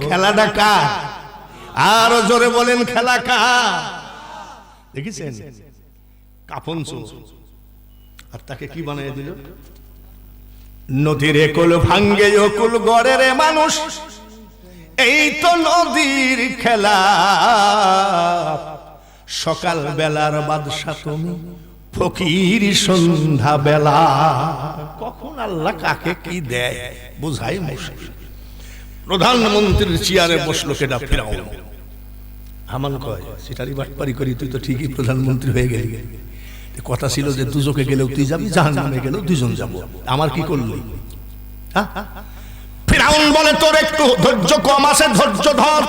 খেলাটা কার? আরো জোরে বলেন খেলা কার? দেখেছেন কাফন চোর, আর তাকে কি বানিয়ে দিল? নদীর একুল ভাঙ্গে অকুল গড়ে রে মানুষ, এই তো নদীর খেলা। সকাল বেলার বাদশা তুমি, ফকির সন্ধ্যা বেলা। কখন আল্লাহ কাকে কি দেয় বুঝাই মুশকিল। প্রধানমন্ত্রীর চেয়ারে বসলো কেডা? ফিরাউন। হামান কয় সেটারই বাটপারি করি, তুই তো ঠিকই প্রধানমন্ত্রী হয়ে গেলি। কথা ছিল যে দুজকে গেলেও তুই যাবি, জাহান্নামে গেলেও দুজন যাবো, আমার কি করলি? ফিরাউন বলে তোর একটু ধৈর্য কম আছে, ধৈর্য ধর।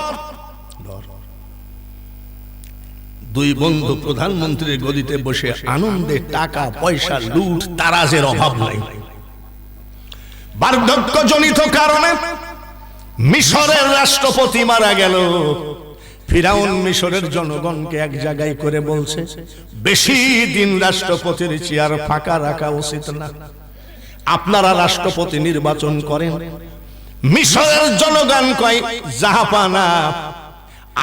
2 বন্ধু প্রধানমন্ত্রীর গদিতে বসে আনন্দে টাকা পয়সা লুট তারাজের অভাব নাই। বার্ধক্যজনিত কারণে মিশরের রাষ্ট্রপতি মারা গেল। ফিরাউন মিশরের জনগণকে এক জায়গায় করে বলছে বেশি দিন রাষ্ট্রপতির চেয়ার ফাঁকা রাখা উচিত না, আপনারা রাষ্ট্রপতি নির্বাচন করেন। মিশরের জনগণ কয় জাহাপানা,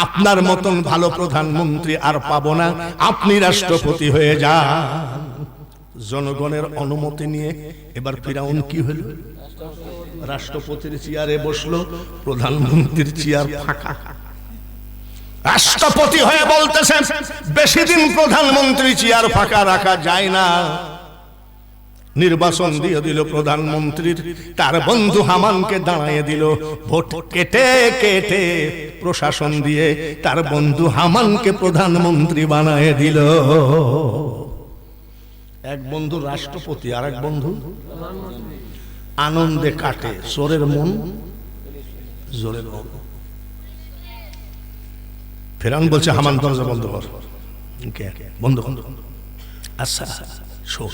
আপনার মতন ভালো প্রধানমন্ত্রী আর পাবো না, আপনি রাষ্ট্রপতি হয়ে যান। জনগণের অনুমতি নিয়ে এবার ফিরাউন কি হলো? রাষ্ট্রপতির চেয়ারে বসলো, প্রধানমন্ত্রীর চেয়ার ফাঁকা। রাষ্ট্রপতি হয়ে বলতেছেন বেশি দিন প্রধানমন্ত্রী চেয়ার ফাঁকা রাখা যায় না। নির্বাচন দিয়ে দিল প্রধানমন্ত্রীর, তার বন্ধু হামানকে দাঁড়িয়ে দিল, ভোট কেটে কেটে প্রশাসন দিয়ে তার বন্ধু হামানকে প্রধানমন্ত্রী বানায় দিল। এক বন্ধু রাষ্ট্রপতি, আর এক বন্ধু আনন্দে কাটে, চোরের মন জোরের মন। ফেরাউন বলছে হামান দরজা বন্ধ কর। বন্ধ বন্ধ। আচ্ছা শোন,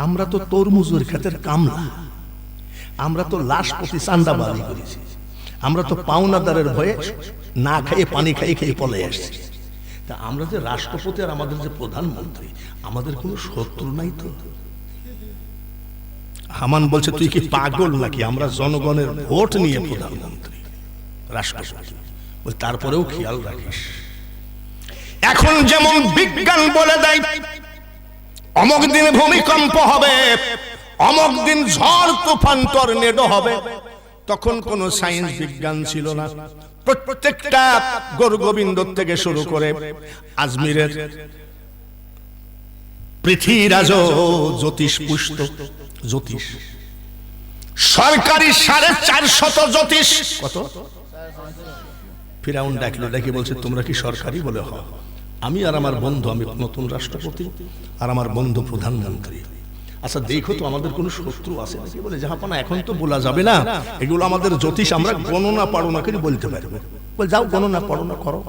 আমরা তো তরমুজের ক্ষেতের কামলা, আমরা তো লাশ প্রতি চান্দাবাজি করেছি, আমরা তো পাওনাদারের ভয়ে না খাইয়ে পানি খাইয়ে খেয়ে পলে আসছি। তা আমরা যে রাষ্ট্রপতি আর আমাদের যে প্রধানমন্ত্রী, আমাদের কোনো শত্রু নাই তো? হামান বলছে তুই কি পাগল নাকি? আমরা জনগণের ভোট নিয়ে প্রধানমন্ত্রী রাষ্ট্রপতি। তারপরেও খেয়াল রাখিস, এখন যেমন বিজ্ঞান বলে দেয় অমুক দিন ভূমিকম্প হবে, অমুক দিন ঝড় তুফান টর্নেডো হবে, তখন কোন সায়েন্স বিজ্ঞান ছিল না। প্রত্যেকটা গোরগোবিন্দ থেকে শুরু করে আজমিরের পৃথ্বীরাজ জ্যোতিষ পুষ্ট জ্যোতিষ, সরকারি 450 জ্যোতিষ। কত? ফিরাউন ডাকলো, ডাকি বলছে তোমরা কি সরকারি? বলে হ, আমি আর আমার বন্ধু, আমি নতুন রাষ্ট্রপতি আর আমার বন্ধু প্রধানমন্ত্রী। আচ্ছা দেখো তো আমাদের কোনো শত্রু আছে নাকি? বলে জাহাপানা এখন তো বলা যাবে না, এগুলো আমাদের জ্যোতিষ, আমরা গণনা পড়ো না করে বলতে পারবো। বল যাও গণনা পড়ো না করো,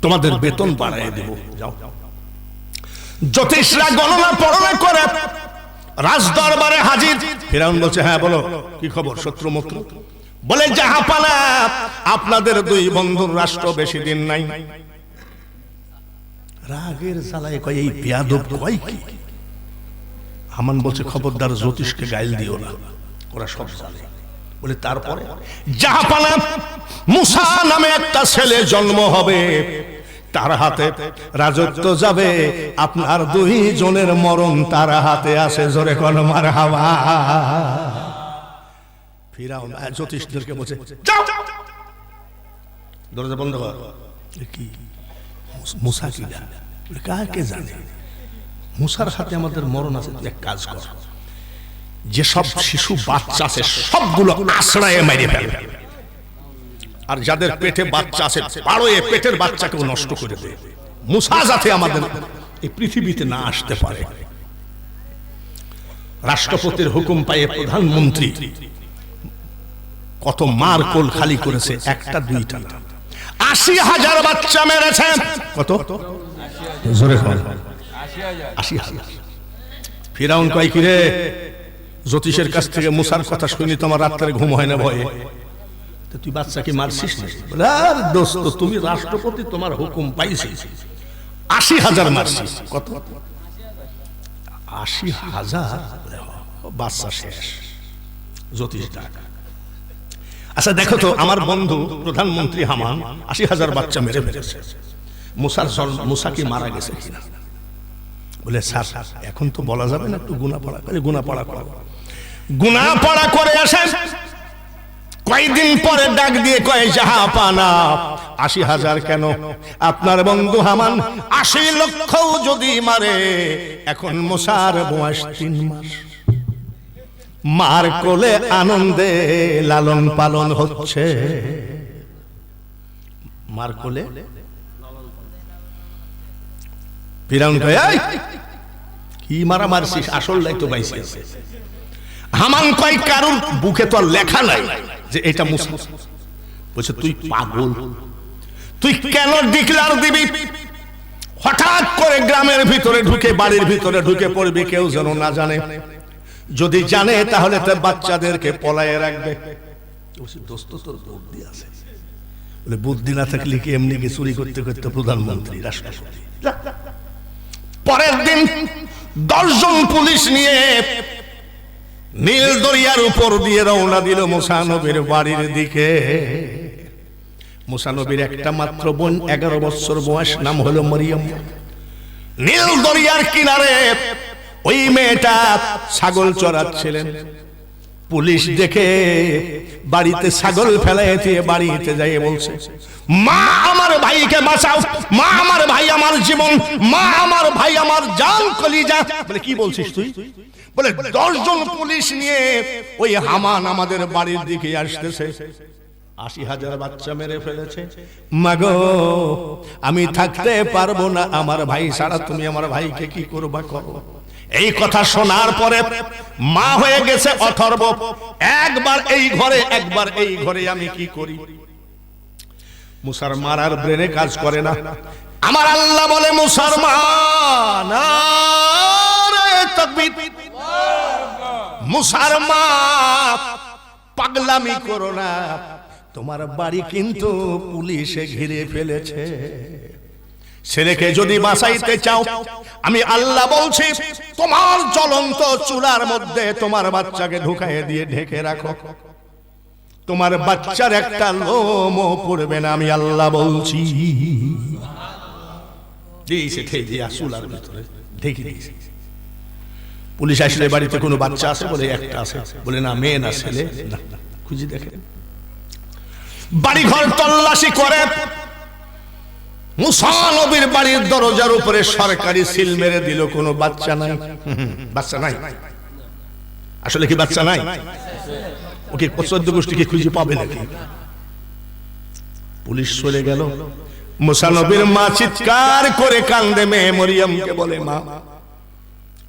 তোমাদের বেতন বাড়ায় দেব, যাও। জ্যোতিষরা গণনা পড়না করে রাজ দরবারে হাজির। ফিরাউন বলছে হ্যাঁ বলো কি খবর, শত্রু মুক্ত? বলে জাহাপানা আপনাদের দুই বন্ধুর রাষ্ট্র বেশি দিন নাই। রাগের জ্বালায় কয় এই বেয়াদব কয় কি? হামান বলছে খবরদার জ্যোতিষকে গাইল দিও না, ওরা সব জানে। বলে তারপরে জাহাপানা মুসা নামে একটা ছেলে জন্ম হবে, তার হাতে রাজত্ব যাবে, আপনার দুই জনের মরণ তার হাতে আছে। জোরে কোন মারহাবা। ফিরাউন জ্যোতিষদেরকে বলছে যাও, দরজা বন্ধ কর। কি মুসা কি কাকে জানে? মুসার হাতে আমাদের মরণ আছে। এক কাজ কর, যে সব শিশু বাচ্চা আছে সবগুলো আশ্রয়ে মেরে ফেলবে, আর যাদের পেটে বাচ্চা আছে বাড়োয়ে পেটের বাচ্চাকেও নষ্ট করে দেবে, মুসা যাতে আমাদের এই পৃথিবীতে না আসতে পারে। রাষ্ট্রপতির হুকুম পায়ে প্রধানমন্ত্রী কত মার কোল খালি করেছে, একটা দুইটা না, 80,000 বাচ্চা মেরেছে। কত? জোরে কর। 80,000। ফিরাউন কয় কি রে, জ্যোতিষের কাছ থেকে মুসার কথা শুনি তোমার রাত্রে ঘুম হয় না ভয়ে? তুই বাচ্চাকে মারছিস না? বলে আর দোস্ত তুমি রাষ্ট্রপতি, তোমার হুকুম পাইছি, 80,000 মারছিস। কত? 80,000। বাচ্চা শেষ, জ্যোতিষ ডাক। আচ্ছা দেখো তো আমার বন্ধু প্রধানমন্ত্রী হামান 80,000 বাচ্চা মেরে ফেলেছে, মুসা কি মারা গেছে কিনা? বলে স্যার এখন তো বলা যাবে না, একটু গুনাপড়া করে গুনাপড়া করে আসেন। কয়েকদিন পরে ডাক দিয়ে কয় জাহাপানা 80,000 কেন? আপনার বন্ধু হামান 80 লক্ষ যদি মারে, এখন মুসার বয়স 3 মাস, মার কোলে আনন্দে লালন পালন হচ্ছে। মার কোলে ফিরাউন কয় কি মারা মারছিস, আসল দায়িত্ব পাইছি। হামান কয় কারুর বুকে তো আর লেখা নাই যে এটা মুসা। বলছে তুই পাগল, তুই কেন ডিক্লার দিবি? হঠাৎ করে গ্রামের ভিতরে ঢুকে, বাড়ির ভিতরে ঢুকে পড়বি, কেউ যেন না জানে, যদি জানে তাহলে তো বাচ্চাদেরকে পলায়ে রাখবে। দোস্ত তোর বুদ্ধি আছে? বলে বুদ্ধি না থাকলে কি এমনি কি চুরি করতে করতে প্রধানমন্ত্রী রাষ্ট্রপতি? পরের দিন 10 জন পুলিশ নিয়ে নীল দরিয়ার উপর দিয়ে রওনা দিল মুসা নবীর বাড়ির দিকে। মুসা নবীর একটা মাত্র বোন, 11 বছর বয়স, নাম হলো মরিয়ম। নীল দরিয়ার কিনারে ওই মেয়েটা ছাগল চড়াচ্ছিলেন। পুলিশ দেখে বাড়িতে ছাগল ফেলায় দিয়ে বাড়িতে যাই বলছে, মা আমার ভাইকে বাঁচাও, মা আমার ভাই আমার জীবন, মা আমার ভাই আমার জান কলিজা। বলে কি বলছিস তুই? বলে 10 জন পুলিশ নিয়ে ওই হামান আমাদের বাড়ির দিকে আসতেছে, 80,000 বাচ্চা মেরে ফেলেছে। মাগো আমি থাকতে পারবো না, আমার ভাই ছাড়া তুমি আমার ভাইকে কি করবা করো। এই কথা শোনার পরে মা হয়ে গেছে অথর্ব, একবার এই ঘরে একবার এই ঘরে আমি কি করি। মুসার মারার ব্রেনে কাজ করে না। আমার আল্লাহ বলে মুসলমান মুসার মা পাগলামি করো না, তোমার বাড়ি কিন্তু পুলিশে ঘিরে ফেলেছে। ছেলেকে যদি বাঁচাইতে চাও, আমি আল্লাহ বলছি তোমার জ্বলন্ত চুলার মধ্যে তোমার বাচ্চাকে ঢুকাইয়ে দিয়ে ঢেকে রাখো, তোমার বাচ্চার একটা লোমও পড়বে না, আমি আল্লাহ বলছি। চুলার ভিতরে ঢেকে দিয়েছে। পুলিশ আসলে বাড়িতে কোনো বাচ্চা আছে? বলে একটা আছে। বলে না মেয়ে না ছেলে, না খুঁজে দেখে বাড়ি ঘর তল্লাশি করে মুসা নবীর বাড়ির দরজার উপরে সরকারি সিল মেরে দিল, কোনো বাচ্চা নাই। বাচ্চা নাই, আসলে কি বাচ্চা নাই? ওকে 14 গোষ্ঠীকে খুঁজে পাবে নাকি? পুলিশ চলে গেল। মুসা নবীর মা চিৎকার করে কান্দে, মেয়ে মরিয়মকে বলে মা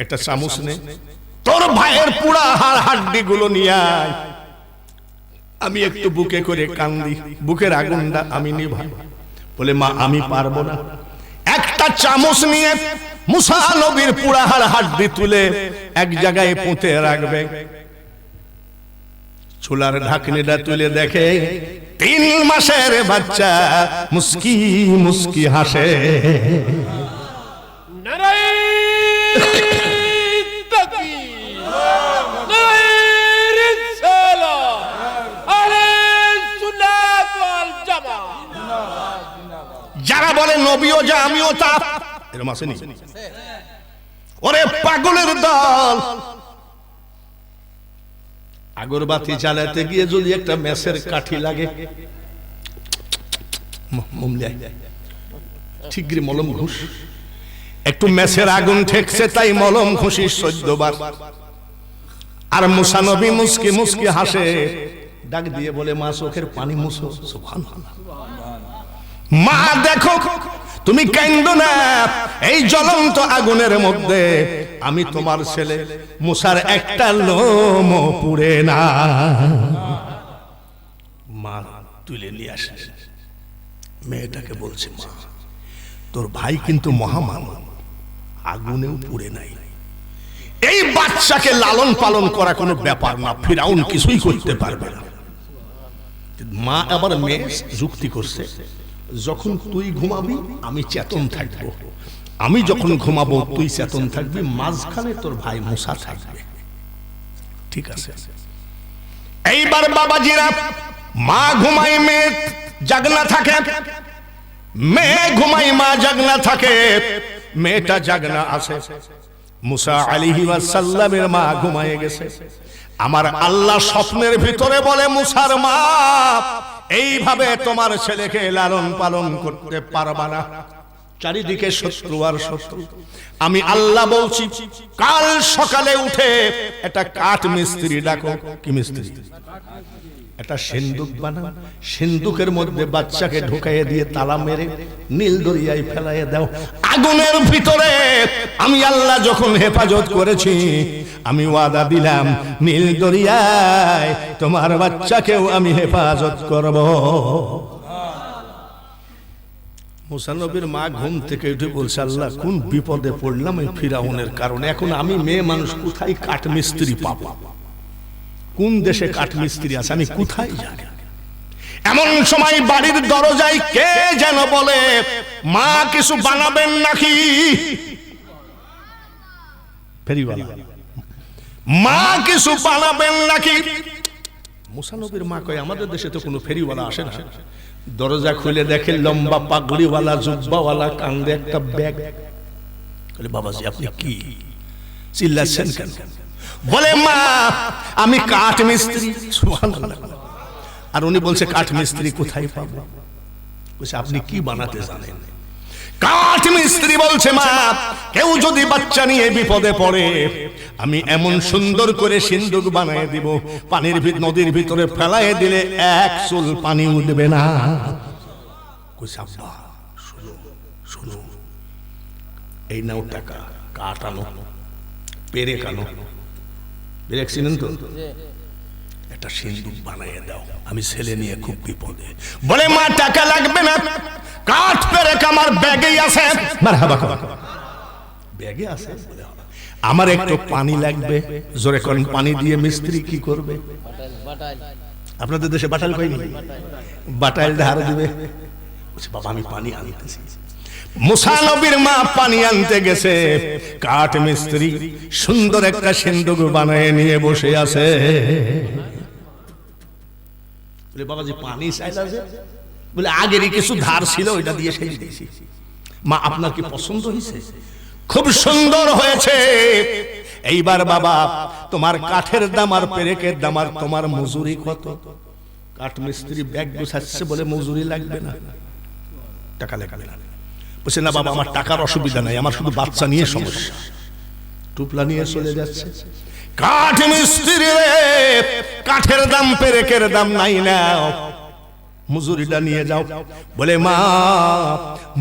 একটা চামচ নে, তোর ভাইয়ের পুরা হাড় হাড্ডি গুলো নিয়ে আয়, আমি একটু বুকে করে কান্দি, বুকের আগুনটা আমি নিভাই। বলে মা আমি পারবো না। একটা চামচ নিয়ে মুসা নবীর পুরা হাড় হাড্ডি তুলে এক জায়গায় পুঁতে রাখবে। চুলার ঢাকনিটা তুলে দেখে 3 মাসের বাচ্চা মুস্কি মুস্কি হাসে। যারা বলে নবীও যা আমিও তা, এরকম আসেনি? ওরে পাগলের দল, আগরবাতি জ্বালাতে গিয়ে যদি একটা মেসের কাঠি লাগে, ঠিকরি মলম ঘুষ, একটু মেসের আগুন ঠেকছে তাই মলম ঘুষি 14 বার। আর মুসা নবী মুস্কি মুস্কি হাসে, ডাক দিয়ে বলে মা চোখের পানি মুছো। সুবহানাল্লাহ। মা দেখো তুমি কাঁদো না, এই জ্বলন্ত আগুনের মধ্যে আমি তোমার ছেলে মুসার একটা লোম পুড়ে না। মা তুলে নিয়ে আসে, মেয়েটাকে বলছে মা তোর ভাই কিন্তু মহামান, আগুনেও পুড়ে নাই। এই বাচ্চাকে লালন পালন করা কোনো ব্যাপার না, ফিরাউন কিছুই করতে পারবে না। মা আবার মেয়ে যুক্তি করছে, যখন তুই ঘুমাবি আমি চেতন থাকবো, আমি যখন ঘুমাবো তুই চেতন থাকবি, মাঝখানে তোর ভাই মুসা থাকবে। ঠিক আছে। এইবার বাবাজিরা, মা ঘুমাই মেয়ে জাগনা থাকে, মেয়ে ঘুমাই মা জাগনা থাকে, মেয়েটা জাগনা আছে। মুসা আলাইহিস সালামের মা ঘুমায়ে গেছে। আমার আল্লাহ স্বপ্নের ভিতরে বলে মুসার মা এইভাবে তোমার ছেলেকে লালন পালন করতে পারবা না, চারিদিকে শত্রু আর শত্রু। আমি আল্লাহ বলছি কাল সকালে উঠে একটা কাঠ মিস্ত্রি ডাকো। কি মিস্ত্রি? একটা সিন্দুক বানাও, সিন্দুকের মধ্যে বাচ্চাকে ঢুকাইয়ে দিয়ে তালা মেরে নীল দরিয়ায় ফেলাইয়ে দাও। আগুনের ভিতরে আমি আল্লাহ যখন হেফাজত করেছি, আমি ওয়াদা দিলাম নীল দরিয়ায় তোমার বাচ্চাকেও আমি হেফাজত করব। মুসা নবীর মা ঘুম থেকে উঠে বলছে আল্লাহ কোন বিপদে পড়লাম এই ফিরাউনের কারণে, এখন আমি মেয়ে মানুষ কোথায় কাঠ মিস্ত্রি পাবো? কোন দেশে কাঠ মিস্ত্রি আছে, আমি কোথায় যাই? এমন সময় বাড়ির দরজায় কে যেন বলে মা কিছু বানাবেন নাকি? ফেরিওয়ালা, মা কিছু বানাবেন নাকি? মুসা নবীর মা কয় আমাদের দেশে তো কোনো ফেরিওয়ালা আসে না। দরজা খুলে দেখে লম্বা পাগড়িওয়ালা জুব্বাওয়ালা কাঁধে একটা ব্যাগ। বলে বাবাজি আপনি কি চিল্লাচ্ছেন কেন? বলে মা আমি কাঠ মিস্ত্রি। সুবহানাল্লাহ। আর উনি বলছে কাঠ মিস্ত্রি কোথায় পাবো? বলছে আপনি কি বানাতে জানেন? কাঠ মিস্ত্রি বলছে মা কেউ যদি বাচ্চা নিয়ে বিপদে পড়ে আমি এমন সুন্দর করে সিন্দুক বানিয়ে দিব, পানির নদীর ভিতরে ফেলায় দিলে এক চুল পানি উঠবে না। কইছে আব্বা শুনো শুনো, এই নাও টাকা, কাঠ আনো, পেরেক আনো, পেরেক চিনেন তো, একটা সিন্দুক বানিয়ে দাও, আমি ছেলে নিয়ে খুব বিপদে। বলে মা টাকা লাগবে না, কাঠ পেরেক আমার ব্যাগেই আছে। মারহাবা, ব্যাগে আছে। আমার একটু পানি লাগবে। জোরে করেন, পানি দিয়ে মিস্ত্রি কি করবে? আপনাদের দেশে বাটাল কইনি, বাটাল ধার দিবে। বাবা আমি পানি আনতেছি। মুসা নবীর মা পানি আনতে গেছে, কাঠ মিস্ত্রি সুন্দর একটা সিন্দুক বানায় নিয়ে বসে আছে। বলে বাবাজি পানি চাইলা যে? বলে আগেরই কিছু ধার ছিল ওইটা দিয়ে সেজে দিয়েছি। মা আপনার কি পছন্দ হয়েছে? খুব সুন্দর হয়েছে। এইবার বাবা তোমার কাঠের দাম আর পেরেকের দাম আর তোমার মজুরি কত? কাঠ মিস্ত্রি ব্যাগ গোছাচ্ছে, বলে মজুরি লাগবে না, টাকা লাগবে না। বলছে না বাবা আমার টাকার অসুবিধা নাই, আমার শুধু বাচ্চা নিয়ে সমস্যা। টুপলা নিয়ে চলে যাচ্ছে। কাঠ মিস্ত্রি রে, কাঠের দাম পেরেকের দাম নাই না, মজুরিটা নিয়ে যাও। বলে মা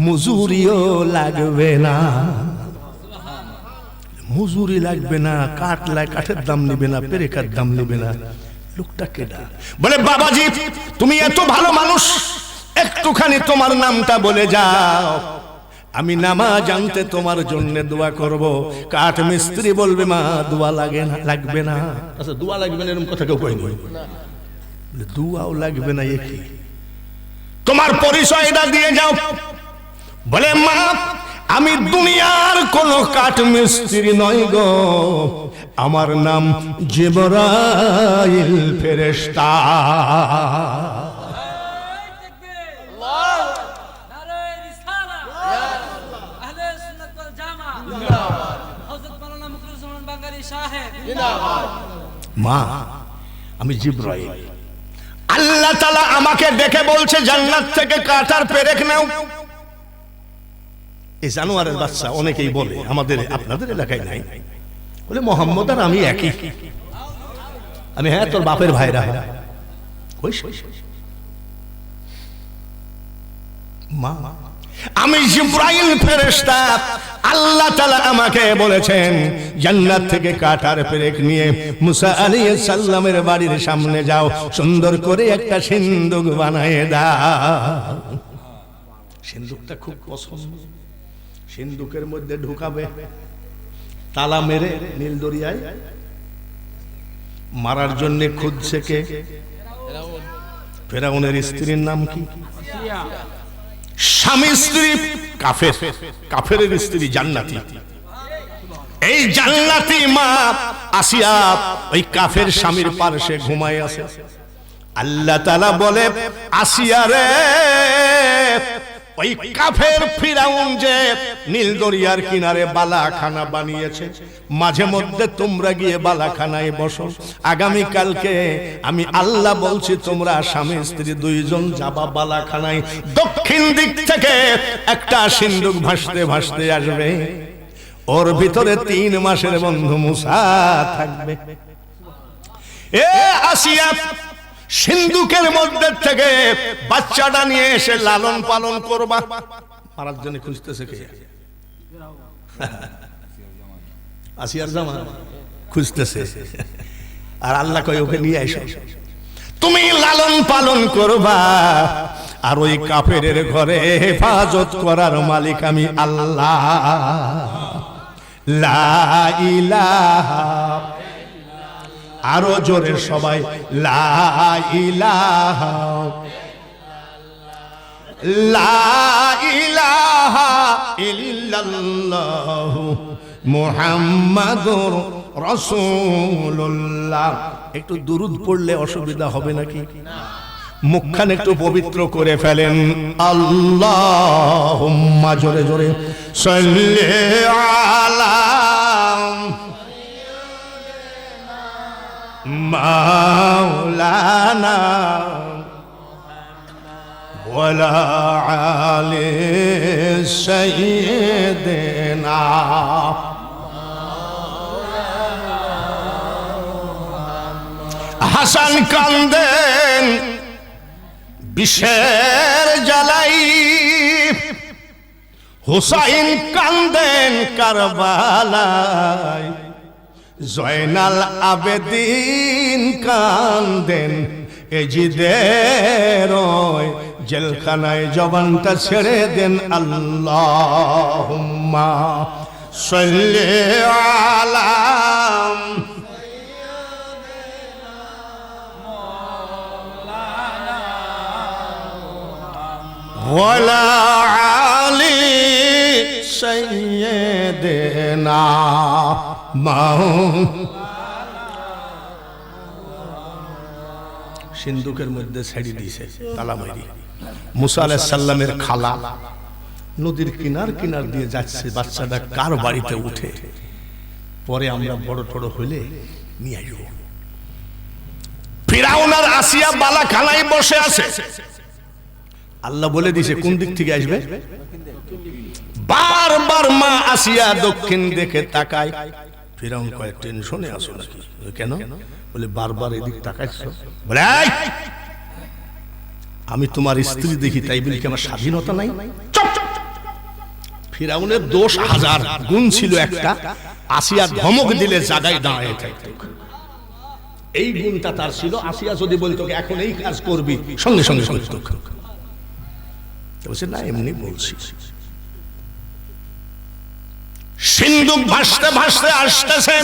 মজুরিও লাগবে না, মজুরি লাগবে না, কাঠের দাম নিবে না, পেরেকের দাম নিবে না। লোকটা কেডা? বলে বাবাজি তুমি এত ভালো মানুষ, একটুখানি তোমার নামটা বলে যাও, আমি নামাজ আনতে তোমার জন্য দোয়া করব। কাঠ মিস্ত্রি বলবে মা দোয়া লাগে না, লাগবে না। আচ্ছা দোয়া লাগবে না এরকম কথা কেউ কইনি। দোয়াও লাগবে না, কি তোমার পরিচয়টা দিয়ে যাও। বলে মা আমি দুনিয়ার কোন কাঠ মিস্ত্রি নই গো, আমার নাম জিবরাইল ফেরেশতা। মা আমি জিবরাইল, আল্লাহ তাআলা আমাকে দেখে বলছে জান্নাত থেকে কাঠ আর পেরেক নাও। এই জানোয়ারের বাচ্চা অনেকেই বলে, আমাদের আপনাদের এলাকায় নাই, বলে মোহাম্মদ আর আমি একই। আমি হ্যাঁ তোর বাপের ভাইরা। মা আমি জিবরাইল ফেরেশতা, আল্লাহ তাআলা আমাকে বলেছেন জান্নাত থেকে কাঠ আর পেরেক নিয়ে মুসা আলাইহিস সালামের বাড়ির সামনে যাও, সুন্দর করে একটা সিন্দুক বানায়ে দাও। সিন্দুকটা খুব পছন্দ, সিন্দুকের মধ্যে ঢুকাবে, তালা মেরে নীল দরিয়ায় মারার জন্য খুঁজছে কে? ফেরাউনের স্ত্রীর নাম কি? স্বামী স্ত্রী কাফের, কাফেরের স্ত্রী জান্নাতি। এই জান্নাতি মা আসিয়া ওই কাফের স্বামীর পাশে ঘুমায় আছে। আল্লাহ তাআলা বলে আসিয়া রে, ওই কাফের ফিরাউন যে নীল দরিয়ার কিনারে বালাখানা বানিয়েছে, মাঝে মধ্যে তোমরা গিয়ে বালাখানায় বসো। আগামী কালকে আমি আল্লাহ বলছি তোমরা স্বামী স্ত্রী দুইজন যাবা বালাখানায়। দক্ষিণ দিক থেকে একটা সিন্দুক ভাসতে ভাসতে আসবে, ওর ভিতরে 3 মাসের বন্ধু মুসা থাকবে। এ আসিয়া সিন্ধুকের মধ্যে থেকে বাচ্চাটা নিয়ে এসে লালন পালন করবা। মারার জন্য খুঁজতেছে কে? আসিয়ার জামা খুঁজতেছে। আর আল্লাহ কয় ওকে নিয়ে এসো, তুমি লালন পালন করবা, আর ওই কাফেরের ঘরে হেফাজত করার মালিক আমি আল্লাহ। লা ইলাহা, আরো জোরে সবাই লা ইলাহা, লা ইলাহা ইল্লাল্লাহ মুহাম্মাদুর রাসূলুল্লাহ। একটু দুরূদ পড়লে অসুবিধা হবে নাকি? মুখখান একটু পবিত্র করে ফেলেন। আল্লাহুম্মা, জোরে জোরে সাল্লি আলা মাওলানা ওয়ালা আলি সাইয়্যিদিনা হাসান কান্দেন বিষের জ্বালাই, হুসাইন কান্দেন কারবালায়, জয়নাল আবেদিন কান্দেন এজিদের জেলখানায় জবানটা ছেড়ে দেন। আল্লাহুম্মা সাল্লি আলা ওয়ালা আলি সাইয়্যিদিনা সিন্ধুকের মধ্যে ছেড়ে দিয়েছে তালা মারি। মুসা আলাইহিস সালামের খালা নদীর কিনার কিনার দিয়ে যাচ্ছে, বাচ্চাটা কার বাড়িতে উঠে, পরে আমরা বড় টড় হইলে নিয়ে আসব। ফিরাউন আর আসিয়া বালাখানায় বসে আছে, আল্লাহ বলে দিয়েছে কোন দিক থেকে আসবে। বারবার মা আসিয়া দক্ষিণ দেখে তাকায়। ফিরাউন কয় টেনশনে আছো নাকি? কেন? বলে বারবার এদিক তাকাইছো। বলে আমি তোমার স্ত্রী দেখি তাই বলি কি আমার স্বাধীনতা নাই? ফিরাউনের দোষ হাজার, গুণ ছিল একটা, আসিয়া ধমক দিলে জায়গায় দাঁড়ায় থাকতো। এই গুণটা তার ছিল। আসিয়া যদি বলতো এখন এই কাজ করবি, সঙ্গে সঙ্গে করতো। বলছে না, এমনি বলছি। সিন্ধুক ভাসতে ভাসতে আসতেছে।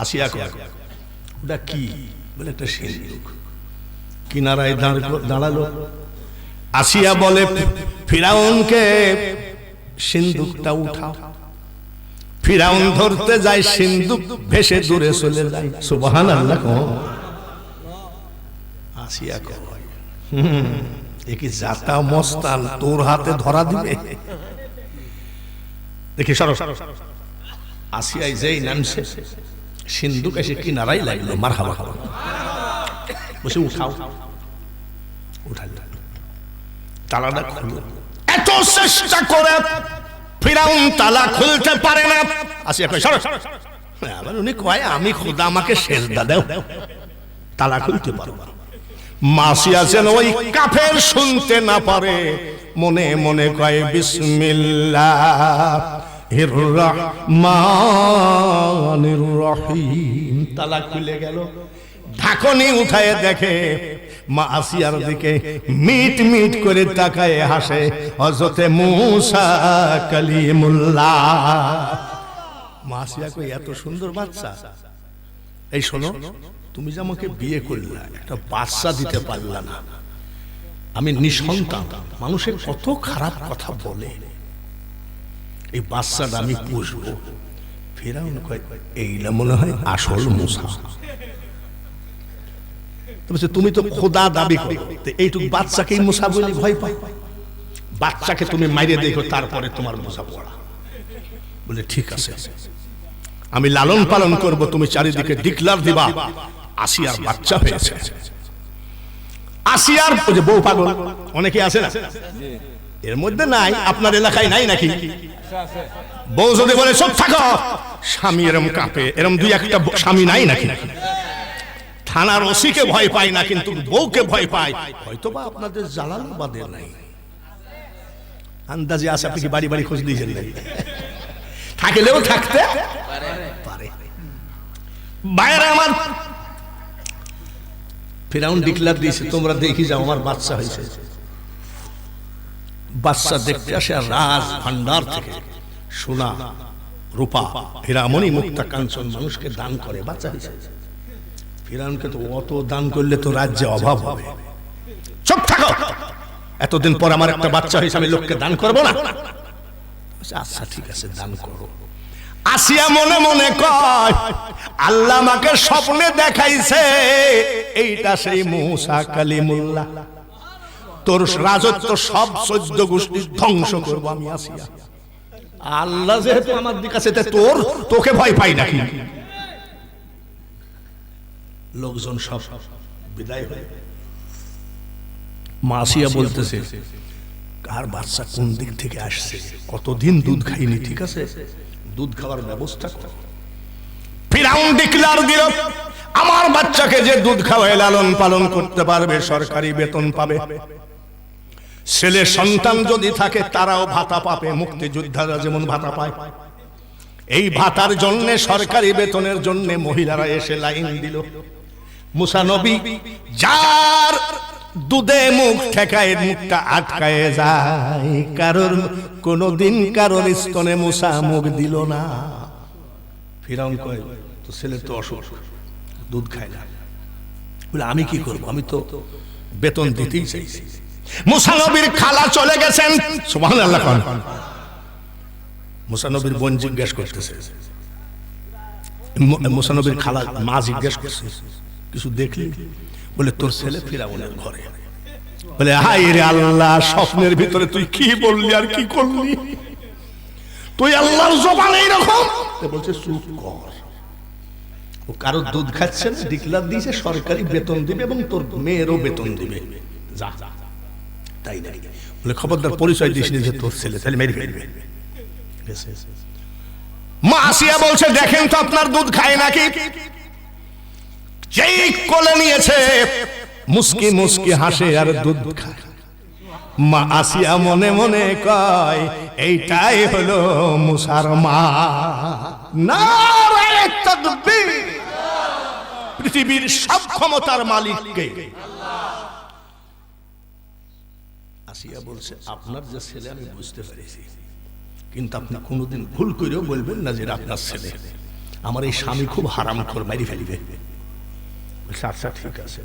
আসিয়া ওটা কি? বলে একটা সিন্ধুক। কিনারায় দাঁড়ালো। আসিয়া বলে ফিরাউনকে সিন্ধুকটা উঠাও। ফিরাউন ধরতে যায়, সিন্ধুক ভেসে দূরে চলে যায়। সুবহানাল্লাহ। আসিয়া কয় এ কি জাতা মস্তান, তোর হাতে ধরা দিবে? দেখি সরো। আসিয়াই যেই নামছে, সিন্ধুক এসে কিনারাই লাগলো। মারহাবা বসে উঠাও। উঠাল, তালাটা খুলল। এত চেষ্টা করে ফিরাউন তালা খুলতে পারে না। আসিয়া কয় সরো। আবার উনি কয় আমি খোদা, আমাকে সেজদা দাও, তালা খুলতে পারবো। মাসি আছেন ওই কাফের শুনতে না পারে, মনে মনে কয় বিসমিল্লাহির রহমানির রহিম। তালা খুলে গেল। ঢাকনি উঠায় দেখে মা আসিয়ার দিকে মিট মিট করে তাকায় হাসে হযরতে মূসা কালিমুল্লাহ। মা আসিয়া কই এত সুন্দর বাচ্চা। এই শোনো, তুমি যে আমাকে বিয়ে করলে, একটা বাচ্চা দিতে পারলা না, আমি নিঃসন্তান, মানুষের কত খারাপ কথা বলে, এই বাচ্চাটা আমি পুষবো। ফিরাউন কয় এইটা মনে হয় আসল মূসা। তুমি তো খোদা দাবি করো, এইটুকু বাচ্চাকে মূসা বলে ভয় পাই? বাচ্চাকে তুমি মাইরে দেখো, তারপরে তোমার মূসা পড়া। বলে ঠিক আছে, আমি লালন পালন করব, তুমি চারিদিকে ডিক্লার দিবা আসিয়ার বাচ্চা হয়েছে। আসিয়ার যে বউ পাগল অনেকে আছে না, এর মধ্যে নাই? আপনার এলাকায় নাই নাকি? বউ যদি বলে চুপ থাকো, স্বামী এরম কাঁপে। এরম দুই একটা স্বামী নাই নাকি? থানার ওসিকে ভয় পায় না, কিন্তু বউকে ভয় পায়। হয়তো বা আপনাদের জালালাবাদের নাই, আন্দাজে আছে। আপনি কি বাড়ি বাড়ি খোঁজ দিয়েছেন? থাকলেও থাকতে পারে। বাইরে আমার ফিরাউন ডিক্লার দিয়েছে, তোমরা দেখি যাও আমার বাচ্চা হয়েছে। বাচ্চা দেখতে আসে আর রাজ ভান্ডার থেকে সোনা রূপা হীরামণি মুক্তা কাঞ্চন মানুষকে দান করে বাচ্চা হয়েছে। ফিরাউনকে তো অত দান করলে তো রাজ্যে অভাব হবে। চুপ থাকো, এতদিন পর আমার একটা বাচ্চা হয়েছে, আমি লোককে দান করবো না? আচ্ছা ঠিক আছে, দান করো। আসিয়া মনে মনে কয় আল্লাহ আমাকে স্বপ্নে দেখাইছে এইটা সেই মূসা কালিমুল্লাহ, তোর রাজত্ব সব 14 গোষ্ঠী ধ্বংস করবো আমি আসিয়া। আল্লাহ যেহেতু আমার দিকে আছে, তোকে ভয় পাই নাকি? লোকজন সব বিদায় হয়ে মা আসিয়া বলতেছে, কার বাচ্চা কোন দিক থেকে আসছে, কতদিন দুধ খাইনি, ঠিক আছে দুধ খাওয়ার ব্যবস্থা করো। ফিরাউন ডিক্লার দিল, আমার বাচ্চাকে যে দুধ খাওয়ায় লালন পালন করতে পারবে সরকারি বেতন পাবে। ছেলে সন্তান যদি থাকে তারাও ভাতা পাবে, মুক্তিযোদ্ধারা যেমন ভাতা পায়। এই ভাতার জন্য সরকারি বেতনের জন্য মহিলারা এসে লাইন দিল। মুসা নবী যার দুধে মুখ ঠেকায় মুখটা আটকায় যায়, কারোর কোনদিন কারোর স্তনে মুসা মুখ দিল না। ফিরাউন কয়, তো ছেলে তো অসুখ, দুধ খায় না, বলে আমি কি করব, আমি তো বেতন দিতেই চাইছি। মুসা নবীর খালা চলে গেছেন, সুবহানাল্লাহ। মুসা নবীর বোন জিজ্ঞেস করতেছে, মুসা নবীর খালা মা জিজ্ঞেস করছে, কিছু দেখলি? বলে তোর ছেলে ফিরাউনের ঘরে। বলে হায় রে আল্লাহ, স্বপ্নের ভিতরে তুই কি বললি আর কি করলি? তুই আল্লাহর জবান এইরকম। বলছে চুপ কর, ও কারো দুধ খাচ্ছে না, ডিক্লার দিয়েছে সরকারি বেতন দিবে এবং তোর মেয়েরও বেতন দিবে, যা। তাই নাই বলে খবরদার পরিচয় দিস নি যে তোর ছেলে, তাহলে মেরে ফেলবে। মা আসিয়া বলছে, দেখেন তো আপনার দুধ খায় নাকি? যেই কোলে নিয়েছে মুস্কি মুস্কি হাসে আর দুধ খায়। মা আসিয়া মনে মনে কয়, এইটাই হলো মুসার মা। নারায়ে তাকবীর! পৃথিবীর সব ক্ষমতার মালিককে। আসিয়া বলছে, আপনার যে ছেলে আমি বুঝতে পেরেছি, কিন্তু আপনি কোনোদিন ভুল করেও বলবেন না যে আপনার ছেলে। আমার এই স্বামী খুব হারামখোর, মারি ফেলিবে। আচ্ছা ঠিক আছে,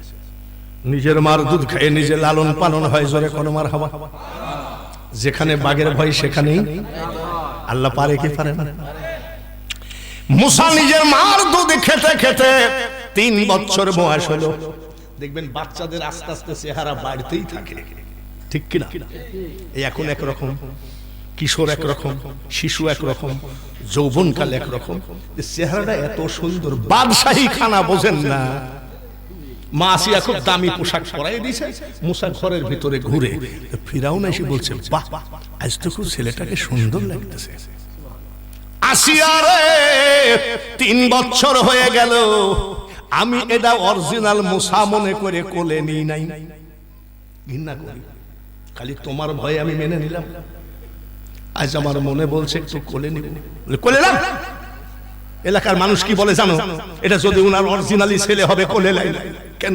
নিজের মার দুধ খেয়ে নিজে লালন পালন হয়, জোরে কোনো মার হাওয়া। যেখানে বাঘের ভয় সেখানেই আল্লাহ পারে কি পারে না? মুসা নিজের মার দুধ খেতে খেতে 3 বছর বয়স হলো। দেখবেন বাচ্চাদের আস্তে আস্তে চেহারা বাড়তেই থাকে, ঠিক কিনা? এই এখন একরকম, কিশোর একরকম, শিশু একরকম, যৌবনকাল একরকম, চেহারাটা এত সুন্দর। বাদশাহী খানা বোঝেন না। মা আসিয়া খুব দামি পোশাক পরাই দিয়েছে, মুসা ঘরের ভিতরে ঘুরে। ফিরাউন এসে বলছে, বাহ, আজ তো খুব ছেলেটাকে সুন্দর লাগতেছে। আসিয়া রে, 3 বছর হয়ে গেল, আমি এটা অরিজিনাল মুসা মনে করে কোলে নিই নাই। ঘৃণা করি, খালি তোমার ভয়ে আমি মেনে নিলাম। আজ আমার মনে বলছে একটু কোলে নিব। কোলে নাও। এলাকার মানুষ কি বলে জানো? এটা যদি উনার অরিজিনালি ছেলে হবে কোলে লাই। কেন?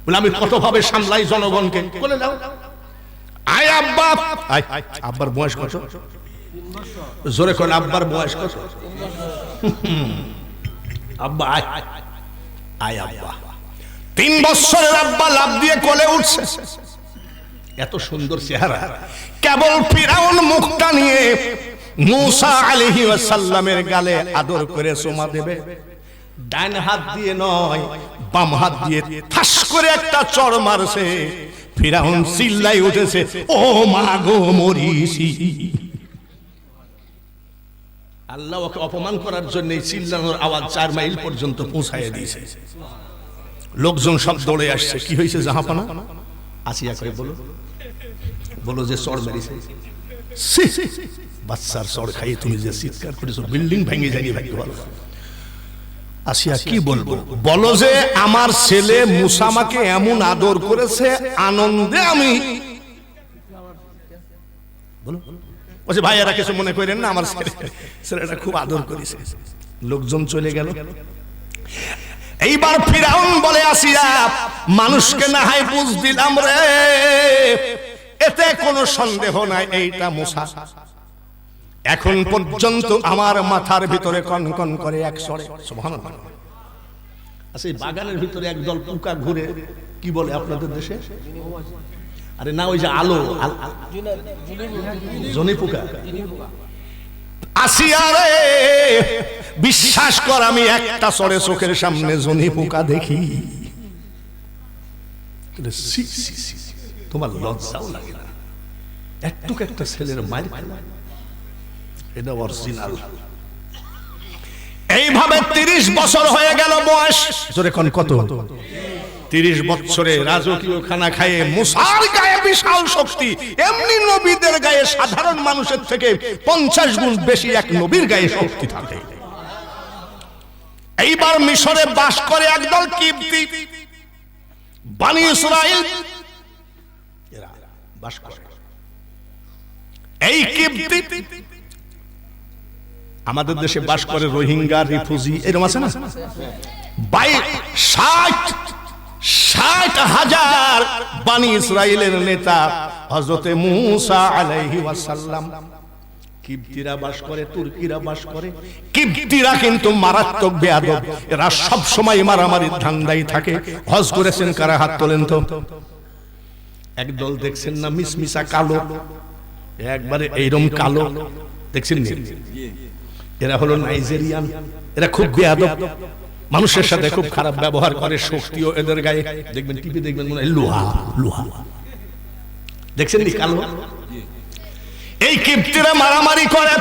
বলে আমি কত ভাবে সামলাই জনগণকে। কোলে নাও। আয় আব্বা। আয়, আব্বার বয়স কত? জোরে কোন আব্বার বয়স কত? আব্বা আয়, আয় আব্বা। 3 বছরের আব্বা লাফ দিয়ে কোলে উঠছে। এত সুন্দর চেহারা। কেবল ফিরাউন মুখটা নিয়ে মুসা আলাইহিস সালামের গালে আদর করে চুমা দেবে, ডান হাত দিয়ে নয়, বাম হাত দিয়ে ঠাস করে একটা চড় মারছে। ফিরাউন চিল্লাই উঠেছে, ও মা গো মরিসি। আল্লাহ ওকে অপমান করার জন্য এই চিল্লানোর আওয়াজ 4 মাইল পর্যন্ত পৌঁছায় দিয়েছে। লোকজন সব দৌড়ে আসছে। কি হয়েছে জাহাপানা? আসিয়া করে বলো, বলো যে চড় মেরেছে। বাচ্চার চড় খাইয়ে তুমি যে চিৎকার করেছো, বিল্ডিং ভেঙে যায়নি, ভাগ্য ভালো। আসিয়া কি বলবো? বলো যে আমার ছেলে মুসা আমাকে এমন আদর করেছে, আনন্দে আমি। বলো বলছে, ভাইয়ারা কিছু মনে করেন না, আমার ছেলেটা খুব আদর করেছে। লোকজন চলে গেল। এইবার ফিরাউন বলে, আসিয়া মানুষকে না হয় বুঝ দিলাম রে, এতে কোনো সন্দেহ নাই এইটা মুসা। এখন পর্যন্ত আমার মাথার ভিতরে কনকন করে এক স্বরে সুবহানাল্লাহ। আচ্ছা, এই বাগানের ভিতরে একদল পোকা ঘুরে, কি বলে আপনাদের দেশে? আরে না, ওই যে আলো, জনি পোকা। আসিয়া রে, বিশ্বাস কর আমি একটা চড়ে চোখের সামনে জনি পোকা দেখি, তোমার লজ্জাও লাগে না? একটু একটা ছেলের মায়ের খেলা, এটা অরিজিনাল। এইভাবে 30 বছর হয়ে গেল বয়স। জোরে কোন কত? 30 বছরে রাজকীয় খানা খায়ে মুসার গায়ে বিশাল শক্তি, এমনি নবীদের গায়ে সাধারণ মানুষের থেকে 50 গুণ বেশি এক নবীর গায়ে শক্তি থাকে। এইবার মিশরে বাস করে একদল কিবতি, বনি ইসরাইল এরা বাস করে। এই কিবতি আমাদের দেশে বাস করে রোহিঙ্গা, রিফিউজি এরকম আছে না? 60,000 বনি ইসরাইলের নেতা হযরতে মূসা আলাইহিস সালাম। কিবতিরা বাস করে, তুর্কিরা বাস করে। কিবতিরা কিন্তু মারাত্মক বেয়াদব, এরা সব সময় মারামারির ধান্দায় থাকে। হজ করেছেন কারা? হাত তোলেন তো। একদল দেখছেন না মিসমিসা কালো, একবারে এইরকম কালো দেখছেন? এরা হলো নাইজেরিয়ান। এরা খুব বেয়াদব, মানুষের সাথে খুব খারাপ ব্যবহার করে। শক্তিও এদের গায়ে দেখবেন, টিভি দেখবেন মনে হয় লোহা লোহা। দেখছেন নি কালো? এই কিবতিরা মারামারি করে,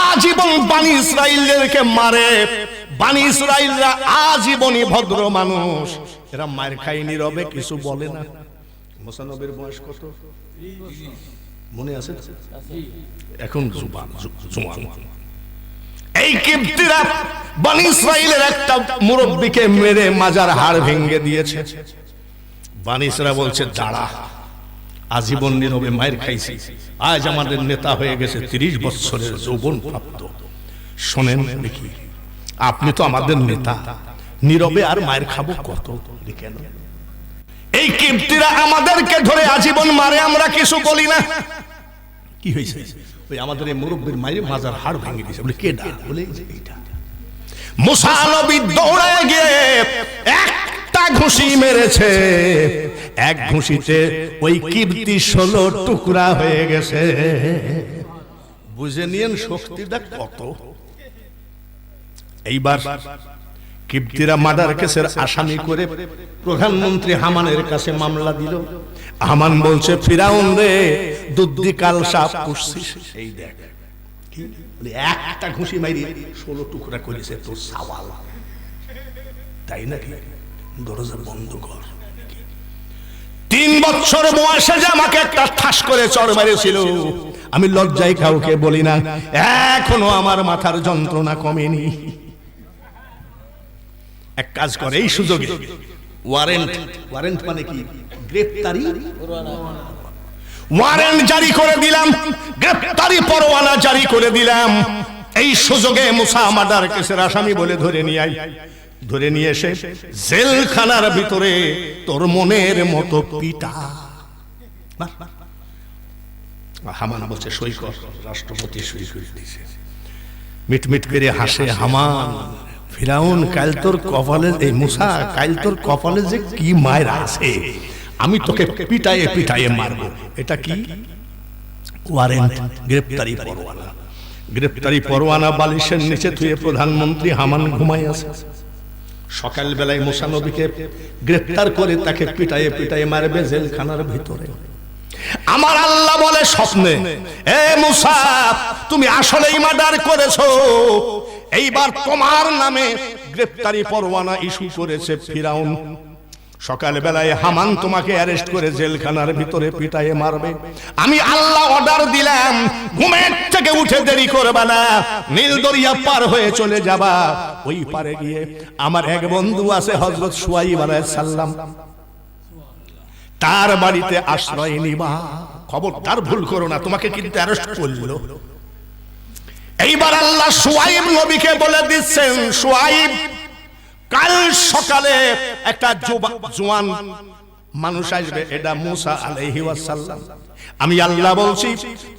আজীবন বনি ইসরাইলদেরকে মারে। বনি ইসরাইলরা আজীবনই ভদ্র মানুষ, এরা মার খায় নীরবে, কিছু বলে না। মুসা নবীর বয়স কত মনে আছে? এখন জুয়ান। এই কিবতিরা বনি ইসরাইলের একটা মুরব্বিকে মেরে মাজার হাড় ভেঙে দিয়েছে। বনি ইসরাইল বলছে দাঁড়া, আজীবন নীরবে মায়ের খাইছি, আজ আমাদের নেতা হয়ে গেছে, 30 বছরের যৌবন প্রাপ্ত। শোনেন দেখি, আপনি তো আমাদের নেতা, নীরবে আর মায়ের খাবো কত? কেন এই কিবতিরা আমাদেরকে ধরে আজীবন মারে, আমরা কিছু বলি না। কি হয়েছে? ওই আমাদের এই মুরব্বির মায়ের মাজার হাড় ভেঙে দিয়েছে। বলে কে ডা? বলে এইটা। মুসা নবী দৌড়ে গিয়ে একটা ঘুষি মেরেছে, এক ঘুষিতে ওই কিবতি 16 টুকরা হয়ে গেছে। বুঝে নিয়েন শক্তিটা কত। এইবার কিবতিরা মার্ডার কেসের আসামি করে প্রধানমন্ত্রী হামানের কাছে মামলা দিল। হামান বলছে ফিরাউন রে, দুদ্দি কাল সাপ পুষছিস, এই দেখ কি একটা ঘুষি মারি 16 টুকরা করেছে তোর সাওয়াল, তাই নাকি? দরজা বন্ধ কর। 3 বছর বয়সে যে আমাকে একটা ঠাস করে চড় মেরেছিল, আমি লজ্জায় কাউকে বলি না, এখনো আমার মাথার যন্ত্রণা কমেনি। এক কাজ করে, এই সুযোগে ওয়ারেন্ট মানে কি? গ্রেফতারি ওয়ারেন্ট জারি করে দিলাম, গ্রেফতারি পরোয়ানা জারি করে দিলাম। এই সুযোগে মুসা মার্ডার কেসের আসামি বলে ধরে নিয়ে এসে জেলখানার ভিতরে তোর মনের মতো পিটা। হামান বলছে সই কর, রাষ্ট্রপতি সই করে দিয়েছে। মিটমিট করে হাসে হামান। ফিরাউন, কাল তোর কপালে, এই মুসা কাল তোর কপালে যে কি মায়ের আছে, আমি তোকে পিটায়ে পিটায়ে মারবো। এটা কি? ওয়ারেন্ট, গ্রেফতারি পরোয়ানা। গ্রেফতারি পরোয়ানা বালিশের নিচে থুয়ে প্রধানমন্ত্রী হামান ঘুমাই আছে। সকাল বেলায় মুসা নবীকে গ্রেফতার করে তাকে পিটায়ে পিটায়ে মারবে জেলখানার ভিতরে। আমার আল্লাহ বলে স্বপ্নে, এ মুসা তুমি আসলেই মার্ডার করেছো, এইবার তোমার নামে গ্রেফতারি পরোয়ানা ইস্যু করেছে ফিরাউন। সকাল বেলায় হামান তোমাকে অ্যারেস্ট করে জেলখানার ভিতরে পিটায়ে মারবে। আমি আল্লাহ অর্ডার দিলাম, ঘুমের থেকে উঠে দেরি করবা না, নীল দরিয়া পার হয়ে চলে যাবা। ওই পারে গিয়ে আমার এক বন্ধু আছে হযরত শুআইব আলাইহিস সালাম, তার বাড়িতে আশ্রয় নিবা। খবরদার ভুল করো না, তোমাকে কিন্তু অ্যারেস্ট করলো। এইবার আল্লাহ শুআইব নবীকে বলে দিচ্ছেন, শুআইব কাল সকালে একটা জওয়ান মানুষ আসবে, এটা মুসা আলাইহিস সালাম। আমি আল্লাহ বলছি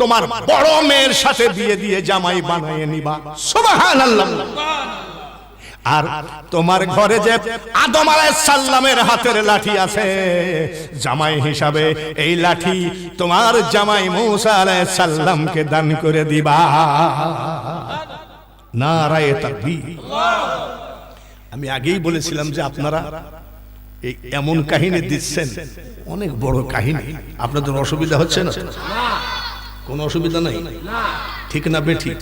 তোমার বড় মেয়ের সাথে বিয়ে দিয়ে জামাই বানিয়ে নিবা। সুবহানাল্লাহ। আর তোমার ঘরে যে আদম আলাইহিস সালামের হাতের লাঠি আছে, জামাই হিসাবে এই লাঠি তোমার জামাই মুসা আলাইহিস সালামকে দান করে দিবা। নারায়ে তাকবীর। আমি আগেই বলেছিলাম যে আপনারা এই এমন কাহিনী দিচ্ছেন, অনেক বড় কাহিনী, আপনাদের অসুবিধা হচ্ছে না? কোনো অসুবিধা নাই? ঠিক না বেঠিক?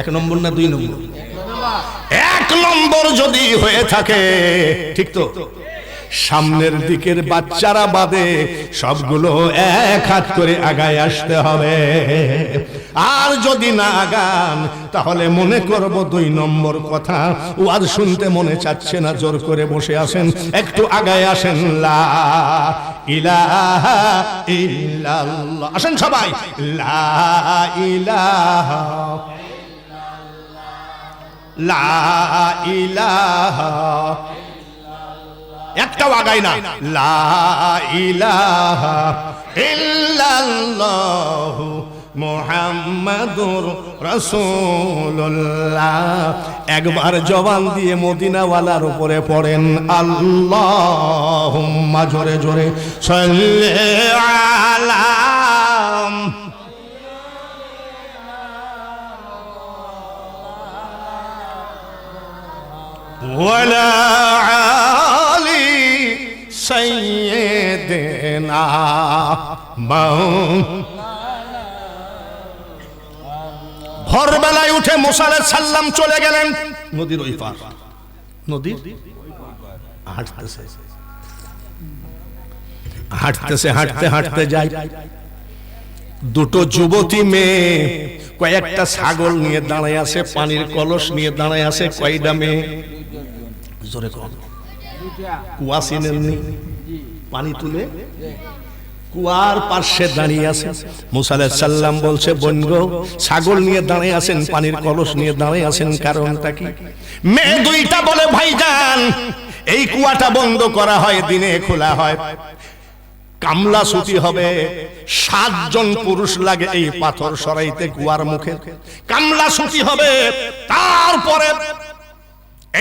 1 নম্বর না 2 নম্বর? এক নম্বর যদি হয়ে থাকে, ঠিক তো, সামনের দিকের বাচ্চারা বাদে সবগুলো এক হাত করে আগায় আসতে হবে। আর যদি না আগান তাহলে মনে করব 2 নম্বর কথা। ওয়াজ শুনতে মনে চাচ্ছে না, জোর করে বসে আছেন, একটু আগায় আসেন। লা ইলাহা ইল্লাল্লাহ, আসেন সবাই। লা ইলাহা লা ইলাহা, একটাও আগাই না। লা ইলাহা ইল্লাল্লাহু মুহাম্মাদুর রাসূলুল্লাহ। একবার জবান দিয়ে মদিনাওয়ালার উপরে পড়েন আল্লাহুম্মা, জোরে জোরে সাল্লি আলা ওয়ালা আলি সাইয়্যিদিনা ভোরবেলায় উঠে মুসা আলাইহিস সালাম চলে গেলেন নদীর ওই পার। নদীর হাঁটতেছে হাঁটতে হাঁটতে যায়, দুটো যুবতী মেয়ে কয়েকটা ছাগল নিয়ে দাঁড়ায় আছে, পানির কলস নিয়ে দাঁড়ায় আছে। কয়টা মেয়ে? জোরে কর। কুয়া চিনেননি? পানি তুলে কুয়ার পাশে দাঁড়িয়ে আছে। মুসা আলাইহিস সালাম বলছে, বোন গো, ছাগল নিয়ে দাঁড়িয়ে আছেন, পানির কলস নিয়ে দাঁড়িয়ে আছেন, কারণটা কি? মেয়ে দুইটা বলে, ভাইজান, এই কুয়াটা বন্ধ করা হয়, দিনে খোলা হয়, কামলা ছুটি হবে, 7 জন পুরুষ লাগে এই পাথর সরাইতে কুয়ার মুখে। কামলা ছুটি হবে, তারপরে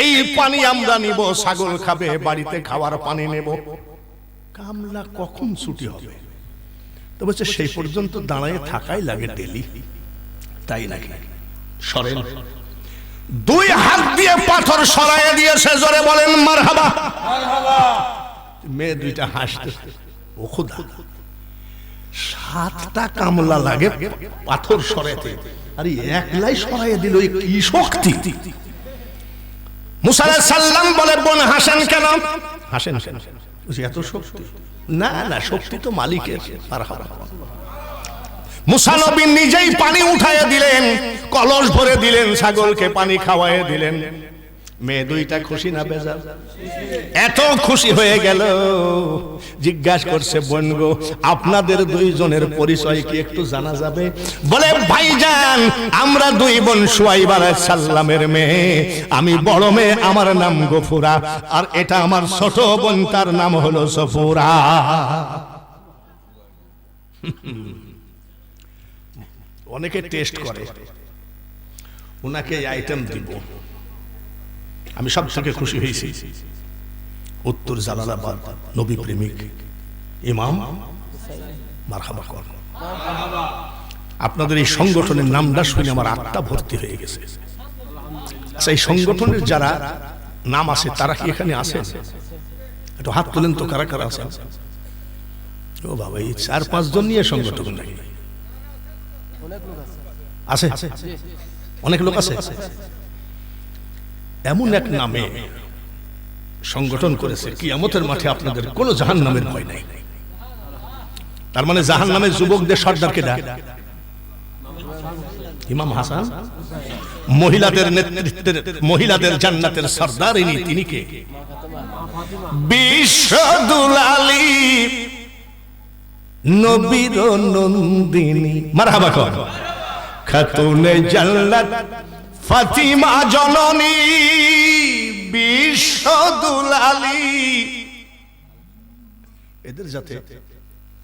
এই পানি আমরা নিব, ছাগল খাবে, বাড়িতে খাওয়ার পানি নেব। কামলা কখন ছুটি হবে? তো বলছে সেই পর্যন্ত দাঁড়ায় থাকাই লাগে ডেলি, তাই নাকি? সরেন। 2 হাত দিয়ে পাথর সরাইয়া দিয়েছে, জোরে বলেন মারহাবা। মেয়ে দুইটা হাসতে, ও খোদা, 7টা কামলা লাগে পাথর সরাইতে, আরে একলাই সরাইয়া দিল, কি শক্তি! মুসা আলাইহিস সালাম বলে, বোন হাসেন কেন? হাসেন এত শক্তি? না না, শক্তি তো মালিকের। মুসা নবী নিজেই পানি উঠাইয়া দিলেন, কলস ভরে দিলেন, ছাগলকে পানি খাওয়াইয়া দিলেন। মেয়ে দুইটা খুশি না বেজার? এত খুশি হয়ে গেল, জিজ্ঞাসা করছে, বোন গো, আপনাদের 2 জনের পরিচয় কি একটু জানা যাবে? বলে, ভাইজান, আমরা 2 বোন শুআইব আলাইহিস সালামের মেয়ে। আমি বড় মেয়ে, আমার নাম গফুরা, আর এটা আমার ছোট বোন, তার নাম হলো সফুরা। অনেকে টেস্ট করে, ওনাকে আইটেম দিব। আমি সব থেকে খুশি হয়েছি, উত্তর জালালাবাদ নবী প্রেমিক ইমাম মারহাবা কর। আপনাদের এই সংগঠনের নামটা শুনে আমার আত্মা ভর্তি হয়ে গেছে। আচ্ছা, এই সংগঠনের যারা নাম আছে তারা কি এখানে আছেন? একটু হাত তোলেন তো, কারা কারা আছেন? ও বাবা, এই 4-5 জন নিয়ে সংগঠন নাকি? আছে, অনেক লোক আছে। এমন এক নামে সংগঠন করেছে, কিয়ামতের মাঠে আপনাদের কোনো জাহান্নামের ভয় নাই। তার মানে জাহান্নামের যুবকদের সর্দারকে ডাক ইমাম হাসান। মহিলাদের নেতৃত্বের, মহিলাদের জান্নাতের সর্দার ইনি, তিনি কে? বিশ্বদুলালী নবীর নন্দিনী, মারহাবা কর। খাতুনে জান্নাত ফাতিমা জননী, বিশ্বদুলালী। এদের যাতে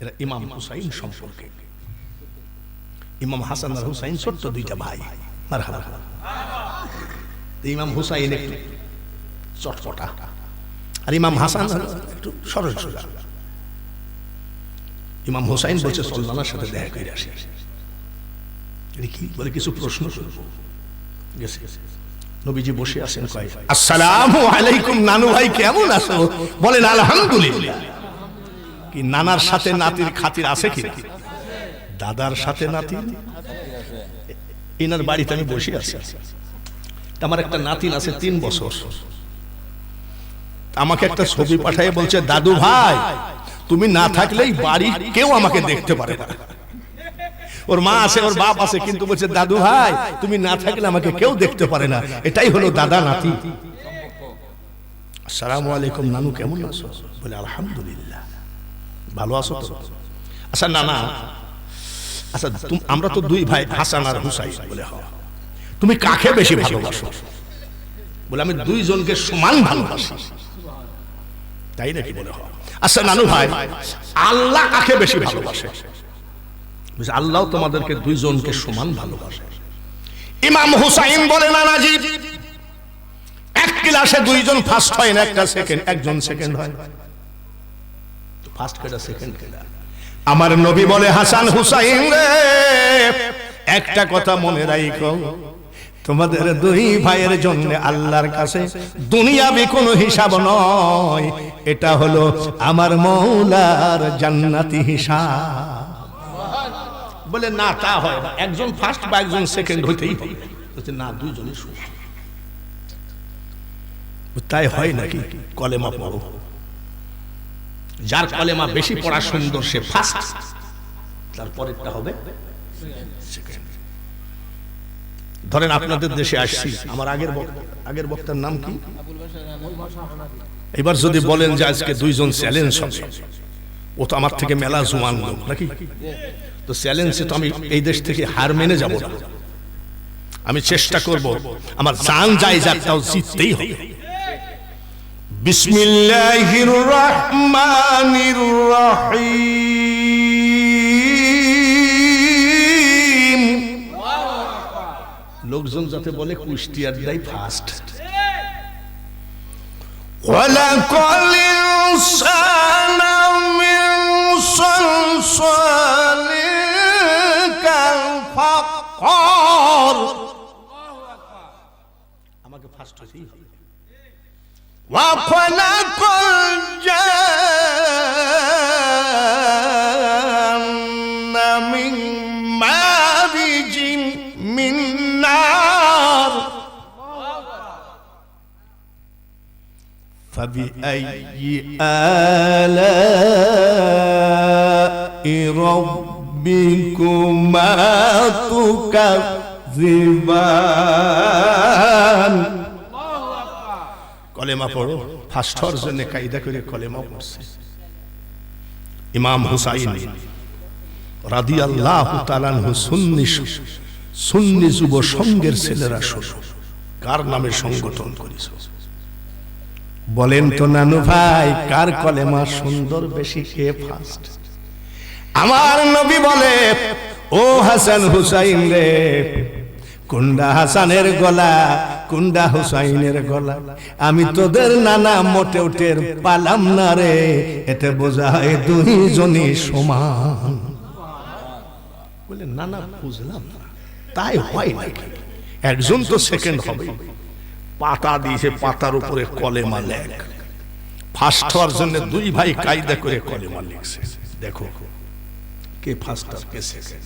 এরা ইমাম হুসাইন সম্পর্কে। ইমাম হাসান আর হুসাইন ছোট্ট 2টা ভাই, মারহাবা। ইমাম হুসাইন একটু চটপটা, আর ইমাম হাসান একটু সরল সোজা। ইমাম হুসাইন বলছে, সালমানের সাথে দেখা করে আসে। কি বলে, কিছু প্রশ্ন করবো। নবীজি বসে আছেন, কয়, আসসালামু আলাইকুম নানু ভাই, কেমন আছো? বলেন আলহামদুলিল্লাহ। কি নানার সাথে নাতির খাতির আছে কি? দাদার সাথে নাতি। এনার বাড়িতে আমি বসে আছি, আমার একটা নাতিন আছে 3 বছর, আমাকে একটা ছবি পাঠিয়ে বলছে, দাদু ভাই তুমি না থাকলেই বাড়ি কেউ আমাকে দেখতে পারে না। ওর মা আছে, ওর বাপ আছে, কিন্তু বলছে দাদু ভাই তুমি না থাকলে আমাকে কেউ দেখতে পারে না। এটাই হলো দাদা নাতি। আসসালামু আলাইকুম নানু, কেমন আছো? বলে আলহামদুলিল্লাহ। ভালো আছো তো? আচ্ছা নানা, আচ্ছা আমরা তো 2 ভাই হাসান আর হুসাইন। বলে হ্যাঁ। তুমি কাকে বেশি ভালোবাসো? বলে আমি 2 জনকে সমান ভালোবাসি। তাই নাকি? বলে হ্যাঁ। আচ্ছা নানু ভাই, আল্লাহ কাকে বেশি ভালোবাসে? আল্লাহ তোমাদেরকে 2 জনকে সমান ভালোবাসে। ইমাম হুসাইন বলে নানাজি, এক ক্লাসে 2 জন ফার্স্ট হয় না, একটা সেকেন্ড, একজন সেকেন্ড হয়। ফার্স্ট কেডা সেকেন্ড কেডা? আমার নবী বলে, হাসান হুসাইন রে, একটা কথা মনে রাখো, তোমাদের 2 ভাইয়ের জন্য আল্লাহর কাছে দুনিয়াবি কোনো হিসাব নয়, এটা হলো আমার মওলার জান্নাতি হিসাব। বলে না তা হয় না, একজন ফার্স্ট বা একজন সেকেন্ড হইতেই হবে। না 2 জনই সমান। তাই হয় নাকি? কলেমা পড়ো, যার কলেমা বেশি পড়া সুন্দর সে ফার্স্ট, তারপরেরটা হবে সেকেন্ড। ধরেন আপনাদের দেশে আসছি, আমার আগের বক্তার নাম কি? এবার যদি বলেন যে আজকে 2 জন চ্যালেঞ্জ হবে, ও তো আমার থেকে মেলা জোয়ান লোক নাকি, তো চ্যালেঞ্জে তো আমি এই দেশ থেকে হার মেনে যাব না। আমি চেষ্টা করব আমার জান যায় যাত্রাও জিততেই হবে। বিসমিল্লাহির রহমানির রহিম। লোকজন যাতে বলে কুষ্টিয়ার দাই ফার্স্ট। ওয়ালাকাল ইনসানা মিন সালসালিন কাল ফাকর। আমাকে ফার্স্ট হইতেই হবে। وخلق الجن من مارج من نار فبأي آلاء ربكما تكذبان। কলেমা পড়ো, ফার্স্ট হওয়ার জন্য কায়দা করে কলেমা পড়ছে। ইমাম হুসাইন রাদিয়াল্লাহু তাআলা আনহু সুন্নি যুব সংঘের ছেলেরা শোনো, কার নামে সংগঠন করেছে? বলেন তো নানু ভাই, কার কলেমা সুন্দর বেশি, কে ফার্স্ট? আমার নবী বলে, ও হাসান হুসাইন রে, কুন্ডা হাসানের গলা, কুন্ডা হুসাইনের গলা, আমি তোদের নানা মোটেও টের পালাম না রে, এতে বোঝায় 2 জনই সমান। বলে নানা বুঝলাম না, তাই হয় নাকি? একজন তো সেকেন্ড হবে। পাতা দিয়েছে, পাতার উপরে কলেমা লেখ। ফার্স্ট হওয়ার জন্য 2 ভাই কায়দা করে কলেমা লিখছে। দেখো কে ফার্স্ট আর কে সেকেন্ড।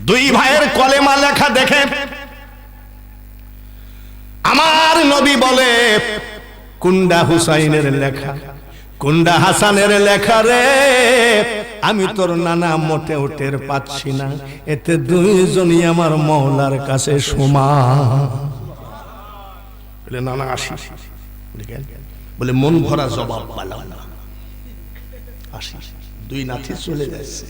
2 ভাইয়ের কলেমা লেখা দেখে আমার নবী বলে, কুন্ডা হুসাইনের লেখা, কুন্ডা হাসানের লেখা রে, আমি তোর নানা মোটেও টের পাচ্ছি না, এতে 2 জনই আমার মওলার কাছে সমান। বলে নানা আসি। বলে মন ভরা জবাব পালাম না, আসি। 2 নাতি চলে যাচ্ছে।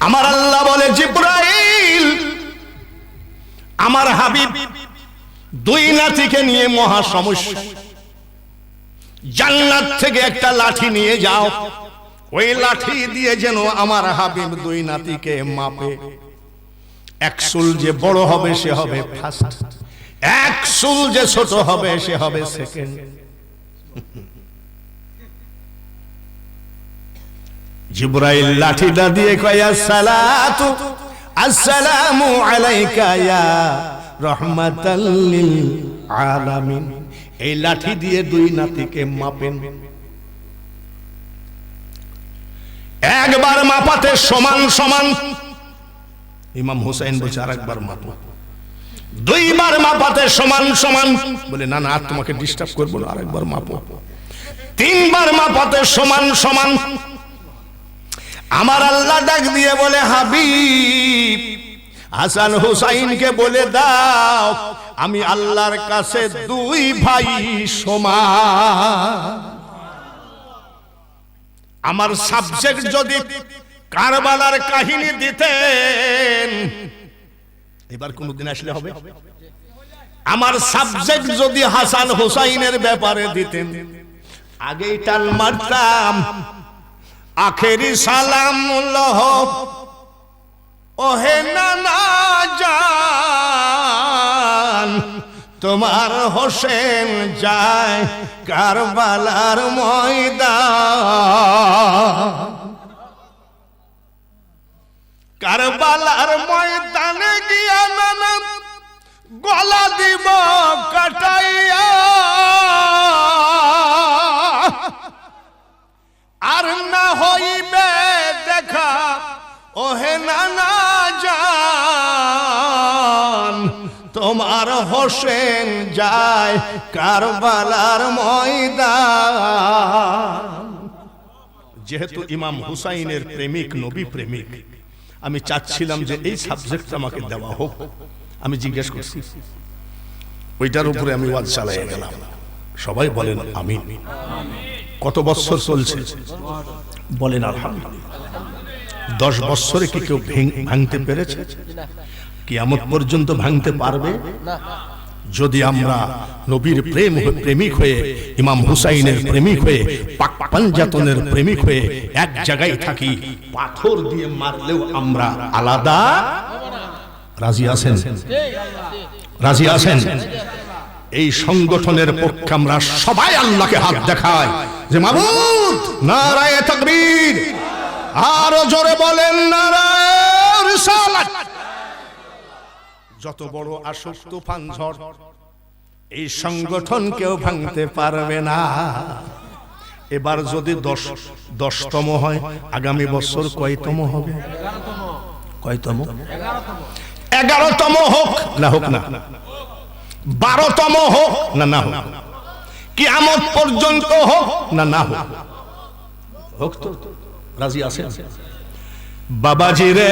আমার আল্লাহ বলে, জিবরাইল আমার হাবিব 2 নাতিকে নিয়ে মহা সমস্যা, জান্নাত থেকে একটা লাঠি নিয়ে যাও, ওই লাঠি দিয়ে যেন আমার হাবিব 2 নাতিকে মাপে। 1 চুল যে বড় হবে সে হবে ফার্স্ট, 1 চুল যে ছোট হবে সে হবে সেকেন্ড। জিবরাইল লাঠিটা দিয়ে কয়, আসসালাতু আসসালামু আলাইকা ইয়া রাহমাতাল লিল আলামিন। এই লাঠি দিয়ে 2 নাতিকে মাপেন। একবার মাপাতে সমান সমান। ইমাম হুসাইন বলছে আরেকবার মাপো। দুইবার মাপাতে সমান সমান, বলে না না আর তোমাকে ডিস্টার্ব করবো না, আরেকবার মাপো। তিনবার মাপাতে সমান সমান। আমার আল্লাহ ডাক দিয়ে বলে, হাবিব হাসান হুসাইনকে বলে দাও আমি আল্লাহর কাছে দুই ভাই সমান। আমার সাবজেক্ট যদি কারবালার কাহিনী দিতেন, এবার কোনদিন আসলে হবে। আমার সাবজেক্ট যদি হাসান হুসাইনের ব্যাপারে দিতেন, আগেই টান মারতাম, আখেরি সালাম লহ ওহে নানা জান, তোমার হোসেন যায় কারবালার ময়দান। কারবালার ময়দানে গিয়া নানা গলা দিব কাটাইয়া, আর না হইবে দেখা ওহে নানা জান, তোমার হোসেন যায় কারবালার ময়দান। যেহেতু ইমাম হুসাইনের প্রেমিক, নবী প্রেমিক, আমি চাচ্ছিলাম যে এই সাবজেক্ট আমাকে দেওয়া হোক। আমি জিজ্ঞেস করছি, ওইটার উপরে আমি ওয়াজ চালিয়ে গেলাম। সবাই বলেন আমিন। কত বছর চলছে বলেন আলহামদুলিল্লাহ। 10 বছরে কি কেউ ভাঙতে পেরেছে? কিয়ামত পর্যন্ত ভাঙতে পারবে? যদি আমরা নবীর প্রেমিক হয়ে, ইমাম হুসাইনের প্রেমিক হয়ে, পাক পাঞ্জাতনের প্রেমিক হয়ে এক জায়গায় থাকি, পাথর দিয়ে মারলেও আমরা আলাদা। রাজি আছেন? রাজি আছেন? এই সংগঠনের পক্ষে আমরা সবাই আল্লাহকে হাত দেখাই যে মাবুদ নারায়ে তাকবীর, আরো জোরে বলেন নারায়ে রিসালাত। যত বড় আসুক তুফান ঝড়, এই সংগঠন কেউ ভাঙতে পারবে না। এবার যদি 10তম হয়, আগামী বছর কয়তম হবে? কয়তম? 11তম হোক না হোক না, 12তম হোক না না হোক, কিয়ামত পর্যন্ত হোক না না হোক, হোক তো। রাজি আছেন? বাবাজি রে,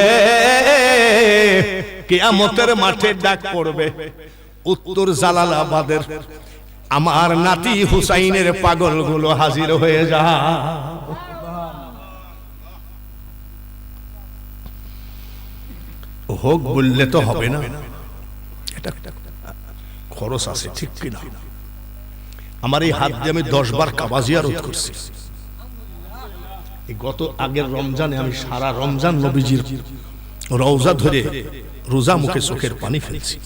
কিয়ামতের মাঠে ডাক পড়বে উত্তর জালালাবাদের, আমার নাতি হুসাইনের পাগলগুলো হাজির হয়ে যা। হোক বললে তো হবে না, এটা খরচ আছে, ঠিক কিনা? আমার এই হাত দিয়ে আমি 10 বার কাবা জিয়ারত করছি। গত আগের রমজানে আমি সারা রমজান নবীজির রওজা ধরে রোজা মুখে চোখের পানি ফেলছি।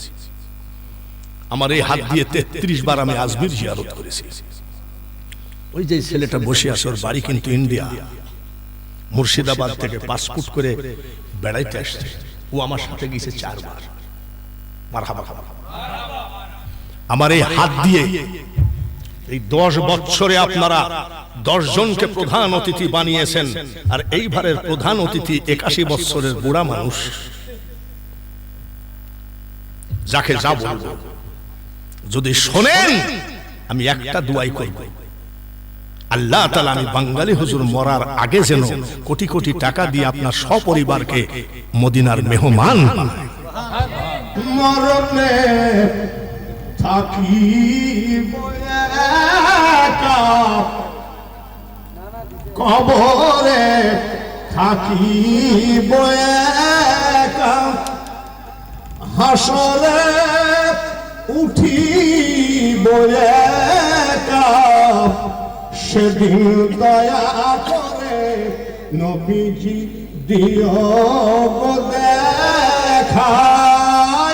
আমার এই হাত দিয়ে 33 বার আমি আজমির জিয়ারত করেছি। ওই যে ছেলেটা বসে আছে, ওর বাড়ি কিন্তু ইন্ডিয়া, মুর্শিদাবাদ থেকে পাসপোর্ট করে বেড়াইতে আসছে। ও আমার সাথে গেছে 4 বার। মারহাবা। আমার এই হাত দিয়ে এই 10 বছরে আপনারা 10 জনকে প্রধান অতিথি বানিয়েছেন, আর এইবারের প্রধান অতিথি 81 বছরের বুড়া মানুষ, যাকে যা বলবো যদি শোনেন আমি একটা দুয়াই করব, আল্লাহ তাআলা আমি বাঙালি হুজুর মরার আগে যেন কোটি কোটি টাকা দিয়ে আপনার সপরিবারকে মদিনার মেহমান বানায়। মরণে থাকিব একা, কবরে থাকিব একা, হাসরে উঠিব একা, সেদিন দয়া করে নবীজি দিও দেখা,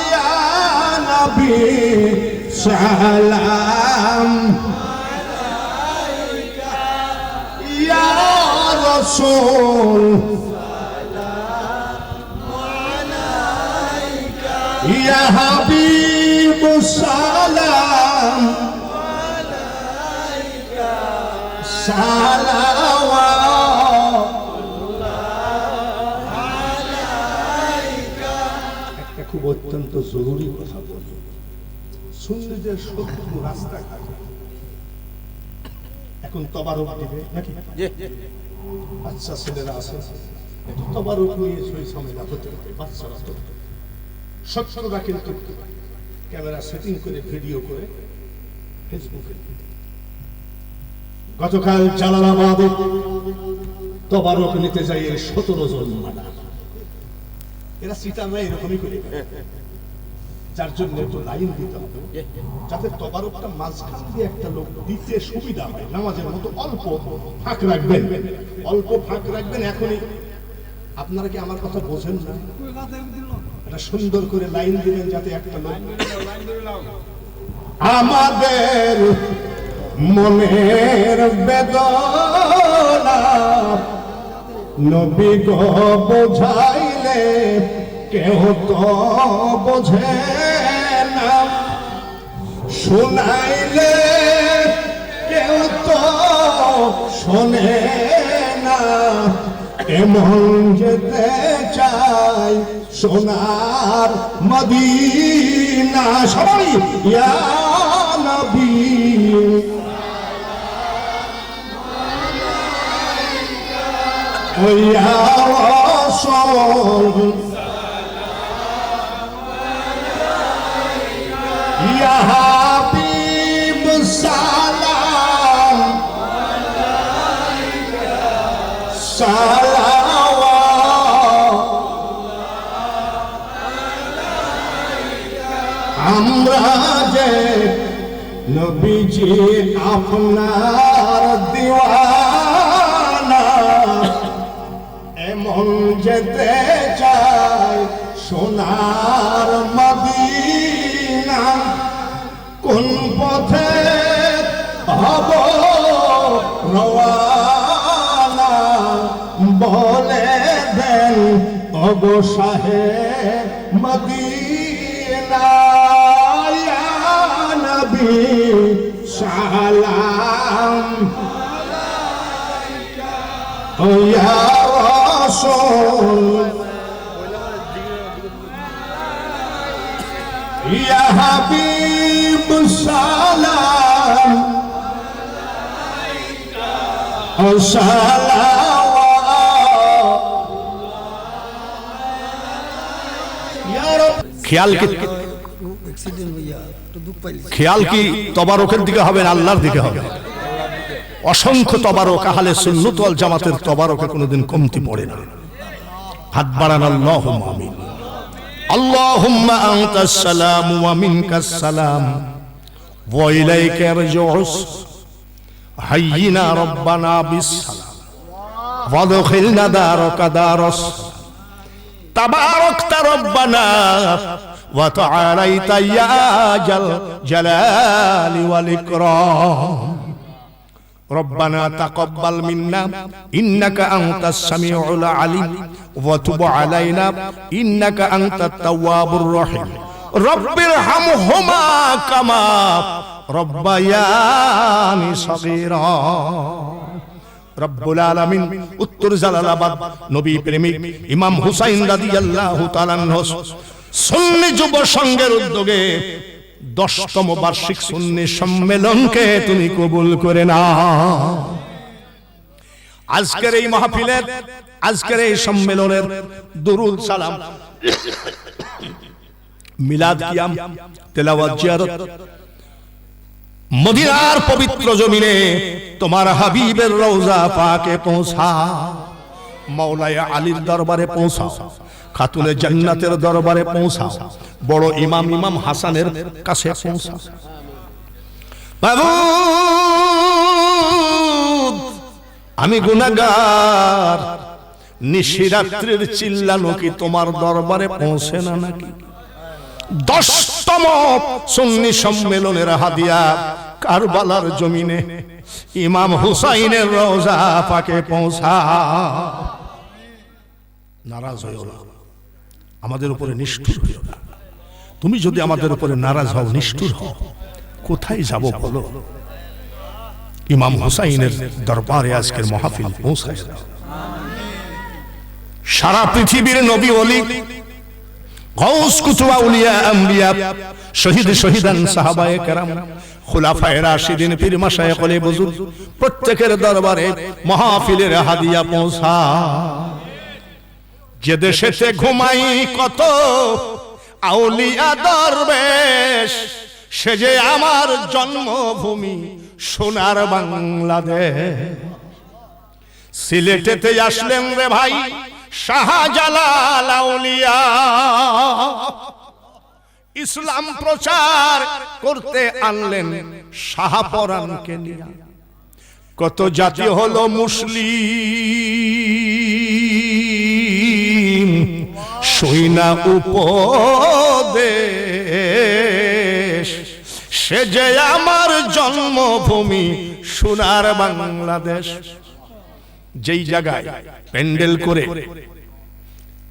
ইয়া নবী সালাম আলাইকা, ইয়া রাসূল সালাম আলাইকা, ইয়া হাবিব সালাম আলাইকা, সালাওয়াতুল্লাহ আলাইকা। খুব অত্যন্ত জরুরি কথা বলি। সুন্নিদের শত্রু রাস্তাঘাট এখন তবারক দিবে নাকি? বাচ্চা ছেলেরা আছে, একটু তবারক নিয়ে সেই ঝামেলা হতে হবে। বাচ্চারা তো শত্রুরা কিন্তু ক্যামেরা সেটিং করে ভিডিও করে ফেসবুকে। গতকাল জালালাবাদে তবারক নিতে যাই 17 জন মারা। এরা সিটাররা এরকমই করে, যার জন্য একটু লাইন দিতে হবে, যাতে তবারকটা মাঝখান দিয়ে একটা লোক দিতে সুবিধা হয়। নামাজের মতো অল্প ফাঁক রাখবেন, অল্প ফাঁক রাখবেন। এখনই আপনারা কি আমার কথা বোঝেন না? এটা সুন্দর করে লাইন দিবেন যাতে একটা লোক। আমাদের মনের বেদনা নবী গো বোঝাইলে কেউ তো বোঝে না, শুনাইলে কেউ তো শোনে না। এমন যেতে চাই সোনার মদিনা। সবাই ইয়া নবী ইয়া রাসূল ইয়া হাবিব সালাম সালাওয়াত। আমরা যে নবীজি আপনার দিওয়ানা, এমন যেতে চাই সোনার মদিনা। কোন পথে হব রওয়ানা বলে দেন ওগো শাহে মদিনা। ইয়া নবী সালাম ইয়া রাসূল ইয়া হাবিব সালাম খেয়াল কি তবারকের দিকে হবে না আল্লাহর দিকে হবে? অসংখ্য তবারক আহলে সুন্নাত ওয়াল জামাতের তবারকে কোনোদিন কমতি পড়ে না। হাত বাড়ান, আল্লাহুম্মা আমিন। আল্লাহুম্মা আনতাস সালাম ওয়া মিনকাস সালাম ওয়া ইলাইকা ইয়ারজুস হাইয়িনা রাব্বানা বিস সালাম ওয়াদখিলনা দারাকা দারাস তাবারাকতা রাব্বানা ওয়া তাআলাইতা ইয়া জাল জালালি ওয়াল ইকরাম। ربنا تقبل منا إنك أنت السميع العليم وتب علينا إنك أنت التواب الرحيم رب ارحمهما كما ربياني صغيرا। রব্বুল আলামিন উত্তর জালালাবাদ নবী প্রেমিক ইমাম হুসাইন রাদিয়াল্লাহু তাআলা আনহু সুন্নি যুব সংঘের উদ্যোগে 10তম বার্ষিক সুন্নি সম্মেলনকে তুমি কবুল করে নাও। আজকের এই মাহফিলের, আজকের এই সম্মেলনের দুরুদ সালাম, মিলাদ কিয়াম, তেলাওয়াত, জিয়ারত মদিনার পবিত্র জমিনে তোমার হাবিবের রওজা পাকে পৌঁছা, মাওলানা আলীর দরবারে পৌঁছা, খাতুনে জান্নাতের দরবারে পৌঁছা, বড় ইমাম ইমাম হাসানের কাছে পৌঁছা। বাবু আমি গুনাহগার, নিশিরাত্রির চিল্লানো কি তোমার দরবারে পৌঁছে না নাকি? 10তম সুন্নি সম্মেলনের হাদিয়া কারবালার জমিনে ইমাম হুসাইনের রওজা পাকে পৌঁছা। নারাজ হইও না, আমাদের উপরে নিষ্ঠুর হইও না। তুমি যদি আমাদের উপরে নারাজ হও, নিষ্ঠুর হও, কোথায় যাব বলো? ইমাম হুসাইনের দরবারে আজকের মাহফিল পৌঁছায় দাও। সারা পৃথিবীর নবী ওলি গাউস কুতুব আউলিয়া আম্বিয়া শহীদ শহীদান সাহাবায়ে কেরাম খুলাফায়ে রাশিদিন পীর মাশায়েখুল বুজুর্গ প্রত্যেকের দরবারে মাহফিলের হাদিয়া পৌঁছা। যে দেশেতে ঘুমাই কত আউলিয়া দরবেশ, সে যে আমার জন্মভূমি সোনার বাংলাদেশ। সিলেটেতে আসলেন রে ভাই শাহজালাল আউলিয়া, ইসলাম প্রচার করতে আনলেন শাহপরানকে নিয়ে। কত জাতি হলো মুসলিম সৈনা উপদেশ, সে যে আমার জন্মভূমি সোনার বাংলাদেশ। যেই জায়গায় প্যান্ডেল করে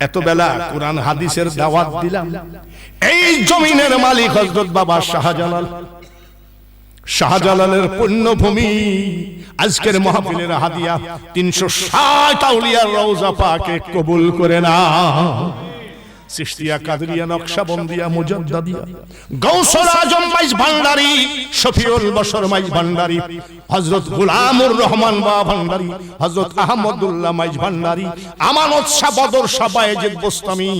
এত বেলা কোরআন হাদিসের দাওয়াত দিলাম, এই জমিনের মালিক হযরত বাবা শাহজালাল, শাহজালালের পুণ্যভূমি আজকের মাহফিলের হাদিয়া 360 আউলিয়ার রওজা পাকে কবুল করে না। চিশতিয়া, কাদরিয়া, নকশবন্দিয়া, মুজাদ্দিদিয়া, গাউসুল আজম মাইজ ভান্ডারী, শফিউল বশর মাইজ ভান্ডারী, হযরত গোলামুর রহমান বা ভান্ডারী, হযরত আহমদুল্লাহ মাইজ ভান্ডারী, আমানত শাহ বদর শাহ বায়েজিদ বোস্তামি,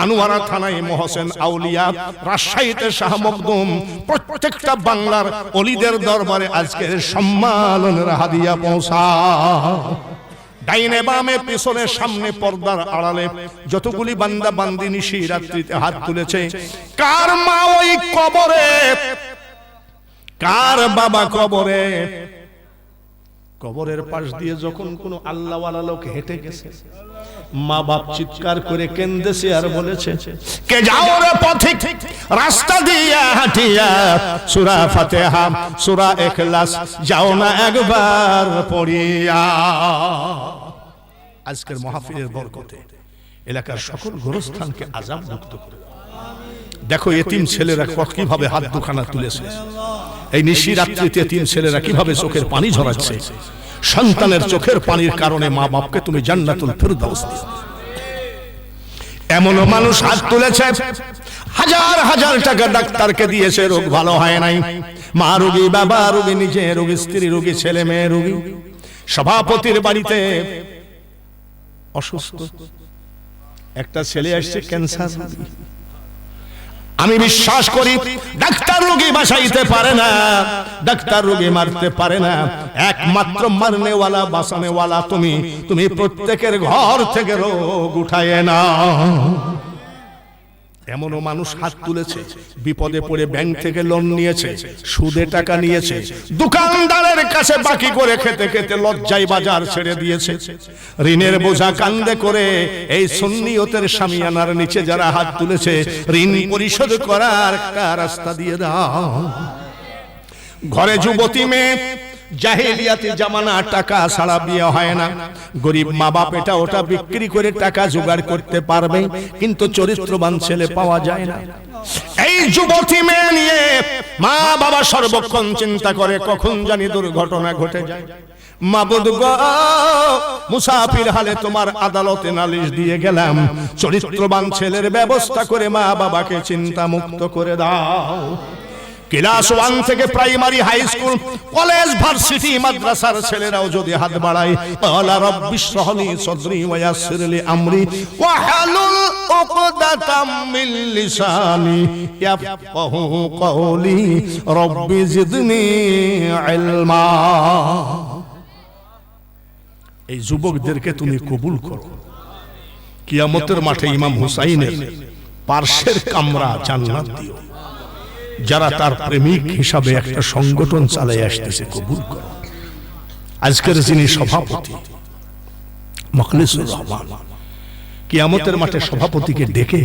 আনোয়ারা থানায় মোহসেন আউলিয়া, রাজশাহীতে শাহ মখদুম, প্রত্যেকটা বাংলার ওলিদের দরবারে আজকের সম্মানের হাদিয়া পৌঁছা। ডাইনে বামে পিছনে সামনে পর্দার আড়ালে যতগুলি বান্দা বান্দি নিশি রাত্রিতে হাত তুলেছে, কার মা ওই কবরে, কার বাবা কবরে। কবরের পাশ দিয়ে যখন কোন আল্লাহওয়ালা লোক হেঁটে গেছে, মা বাপ চিৎকার করে কেঁদেছে আর বলেছে, কে যাও রে পথিক রাস্তা দিয়া হাঁটিয়া, সূরা ফাতিহা সূরা ইখলাস যাও না একবার পড়িয়া। আজকের মাহফিলের বরকতে এলাকার সকল গোরস্থানকে আযাব মুক্ত করে। দেখো এতিম ছেলেরা কিভাবে হাত দুখানা তুলেছে, এই নিশি রাত্রিতে এতিম ছেলেরা কিভাবে চোখের পানি ঝরাচ্ছে। সন্তানের চোখের পানির কারণে মা বাপকে তুমি জান্নাতুল ফিরদাউস দিও। এমন মানুষ হাত তুলেছে, হাজার হাজার টাকা ডাক্তারকে দিয়েছে, রোগ ভালো হয় নাই। মা রোগী, বাবা রোগী, নিজে রোগী, স্ত্রী রোগী, ছেলে মেয়ে রোগী। সভাপতির বাড়িতে অসুস্থ একটা ছেলে আসছে, ক্যান্সার রোগী। আমি বিশ্বাস করি ডাক্তার রোগী বাঁচাইতে পারে না, ডাক্তার রোগী মারতে পারে না, একমাত্র মারনেওয়ালা বাঁচানেওয়ালা তুমি। তুমি প্রত্যেকের ঘর থেকে রোগ উঠায় না। এমনও মানুষ হাত তুলেছে, বিপদে পড়ে ব্যাংক থেকে লোন নিয়েছে, সুদে টাকা নিয়েছে, দোকানদারের কাছে বাকি করে খেতে খেতে লজ্জায় বাজার ছেড়ে দিয়েছে। ঋণের বোঝা কাঁধে করে এই সুন্নিয়তের শামিয়ানার নিচে যারা হাত তুলেছে, ঋণ পরিশোধ করার একটা রাস্তা দিয়ে দাও। ঘরে যুবতী মেয়ে, জাহেলিয়াতি জামানা, টাকা ছাড়া বিয়ে হয় না। গরিব মা বাপ এটা ওটা বিক্রি করে টাকা জোগাড় করতে পারবে, কিন্তু চরিত্রবান ছেলে পাওয়া যায় না। এই যুবতী মেয়ে নিয়ে মা বাবা সর্বক্ষণ চিন্তা করে কখন জানি দুর্ঘটনা ঘটে যায়। মাবুদ গো, মুসাফির হালে তোমার আদালতে নালিশ দিয়ে গেলাম, চরিত্রবান ছেলের ব্যবস্থা করে মা বাবাকে চিন্তা মুক্ত করে দাও। ক্লাস 1 থেকে primary, high school, college, varsity, মাদ্রাসার ছেলেরাও যদি হাত বাড়ায়, আলা রাব্বিশ রাহলি সাদরি ওয়া ইয়াসসিরলি আমরি ওয়া হালুল উকদাতাম মিন লিসানি ইয়াফকাহু কওলি রাব্বি জিদনি ইলমা। এই যুবকদেরকে তুমি কবুল করো। কিয়ামতের মাঠে ইমাম হুসাইনের পার্শ্বের কামরা জান্নাত দিও। যারা তার প্রেমিক হিসাবে একটা সংগঠন চালিয়ে আসতেছে, কবুল করো। আজকের যিনি সভাপতি মখলিসুর রহমান, কিয়ামতের মাঠে সভাপতিকে ডেকে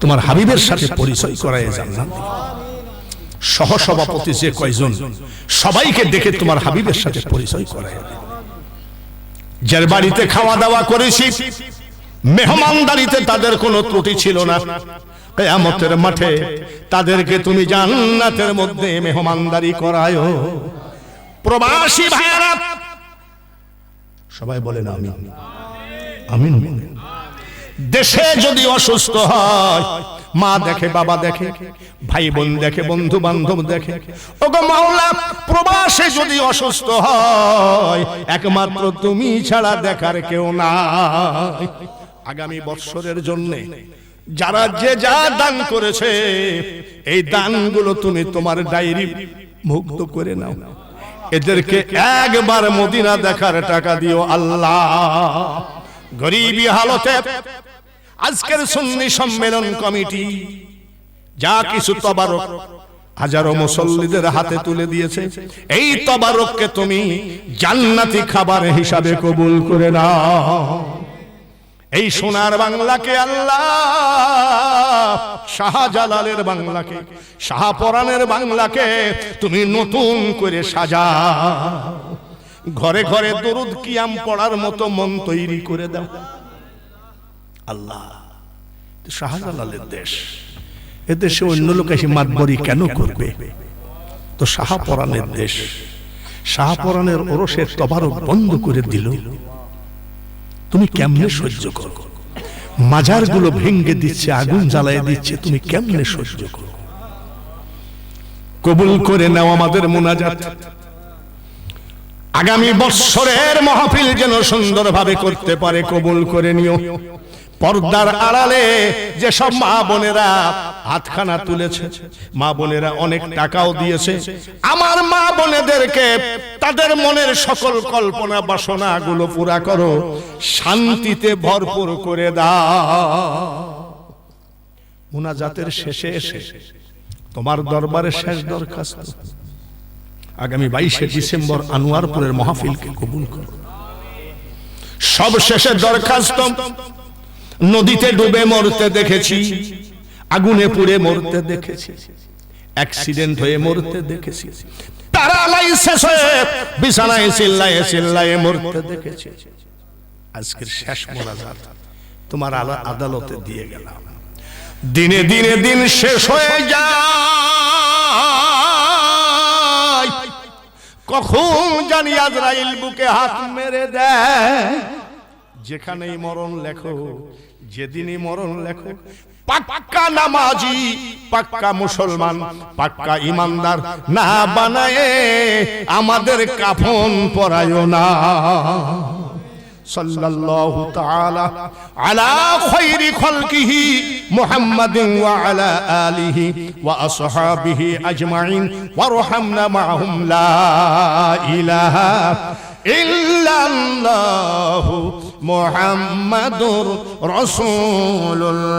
তোমার হাবিবের সাথে পরিচয় করায় জান্নাত দিও। সহ সভাপতি যে কয়জন, সবাইকে ডেকে তোমার হাবিবের সাথে পরিচয় করায়। যার বাড়িতে খাওয়া দাওয়া করেছি, মেহমানদারিতে তাদের কোনো ত্রুটি ছিল না, কিয়ামতের মাঠে তাদেরকে তুমি জান্নাতের মধ্যে মেহমানদারি করায়। প্রবাসী ভাইরা সবাই বলেন আমিন, আমিন। দেশে যদি অসুস্থ হয়, মা দেখে, বাবা দেখে, ভাই বোন দেখে, বন্ধু বান্ধব দেখে, ওগো মাওলা প্রবাসে যদি অসুস্থ হয়, একমাত্র তুমি ছাড়া দেখার কেউ নাই। আগামী বৎসরের জন্য যারা যে যা দান করেছে, এই দানগুলো তুমি তোমার ডায়েরি মুক্ত করে নাও। এদেরকে একবার মদিনা দেখার টাকা দিও আল্লাহ। গরিবী হালতে আজকের সুন্নি সম্মেলন কমিটি যা কিছু তবারক হাজারো মুসল্লিদের হাতে তুলে দিয়েছে, এই তবারককে তুমি জান্নাতি খাবার হিসাবে কবুল করে নাও। এই সোনার বাংলাকে আল্লাহ, শাহজালালের বাংলাকে, শাহপরানের বাংলাকে তুমি নতুন করে সাজাও। ঘরে ঘরে দরুদ কিয়াম পড়ার মতো মন তৈরি করে দাও আল্লাহ। শাহজালালের দেশ, এদেশে অন্য লোক এসে মাতবরি কেন করবে? তো শাহপরানের দেশ, শাহপরানের ওরসের তবারক বন্ধ করে দিল, তুমি কেমনে সহ্য করো? মাজার গুলো ভেঙ্গে দিচ্ছে, আগুন জ্বালায় দিচ্ছে, তুমি কেমনে সহ্য করো? কবুল করে নাও আমাদের মুনাজাত। আগামী বৎসরের মাহফিল যেন সুন্দরভাবে করতে পারে, কবুল করে নিও। পর্দার আড়ালে যে সব মা বোনেরা হাতখানা তুলেছে, মা বোনেরা অনেক টাকাও দিয়েছে, আমার মা বোনেদেরকে তাদের মনের সকল কল্পনা বাসনা গুলো পুরা করো, শান্তিতে ভরপুর করে দাও। মুনাজাতের শেষে এসে তোমার দরবারে শেষ দরখাস্ত, আগামী 22শে ডিসেম্বর আনোয়ারপুরের মাহফিলকে কবুল করো। সব শেষে দরখাস্ত, নদীতে ডুবে মরতে দেখেছি, আগুনে পুড়ে মরতে দেখেছি, অ্যাক্সিডেন্ট হয়ে মরতে দেখেছি, প্যারালাইসিস হয়ে বিছানায় চিল্লায়ে চিল্লায়ে মরতে দেখেছি। আজকের শেষ মোনাজাত তোমার আদালতে দিয়ে গেলাম। দিনে দিনে দিন শেষ হয়ে যায়, কখন জানি আজরাইল বুকে হাত মেরে দেয়। যেখানেই মরণ লেখো, যেদিনই মরণ লেখো, পাক্কা নামাজি, পাক্কা মুসলমান, পাক্কা ইমানদার না বানায়ে আমাদের কাফন পরায়ো না। সাল্লাল্লাহু তাআলা আলা খায়রি খালকিহি মুহাম্মাদিন ওয়া আলা আলিহি ওয়া আসহাবিহি আজমাইন ওয়ারহামনা মাআহুম লা ইলাহা ইল্লাল্লাহু মুহাম্মাদুর রাসূলুল্লাহ।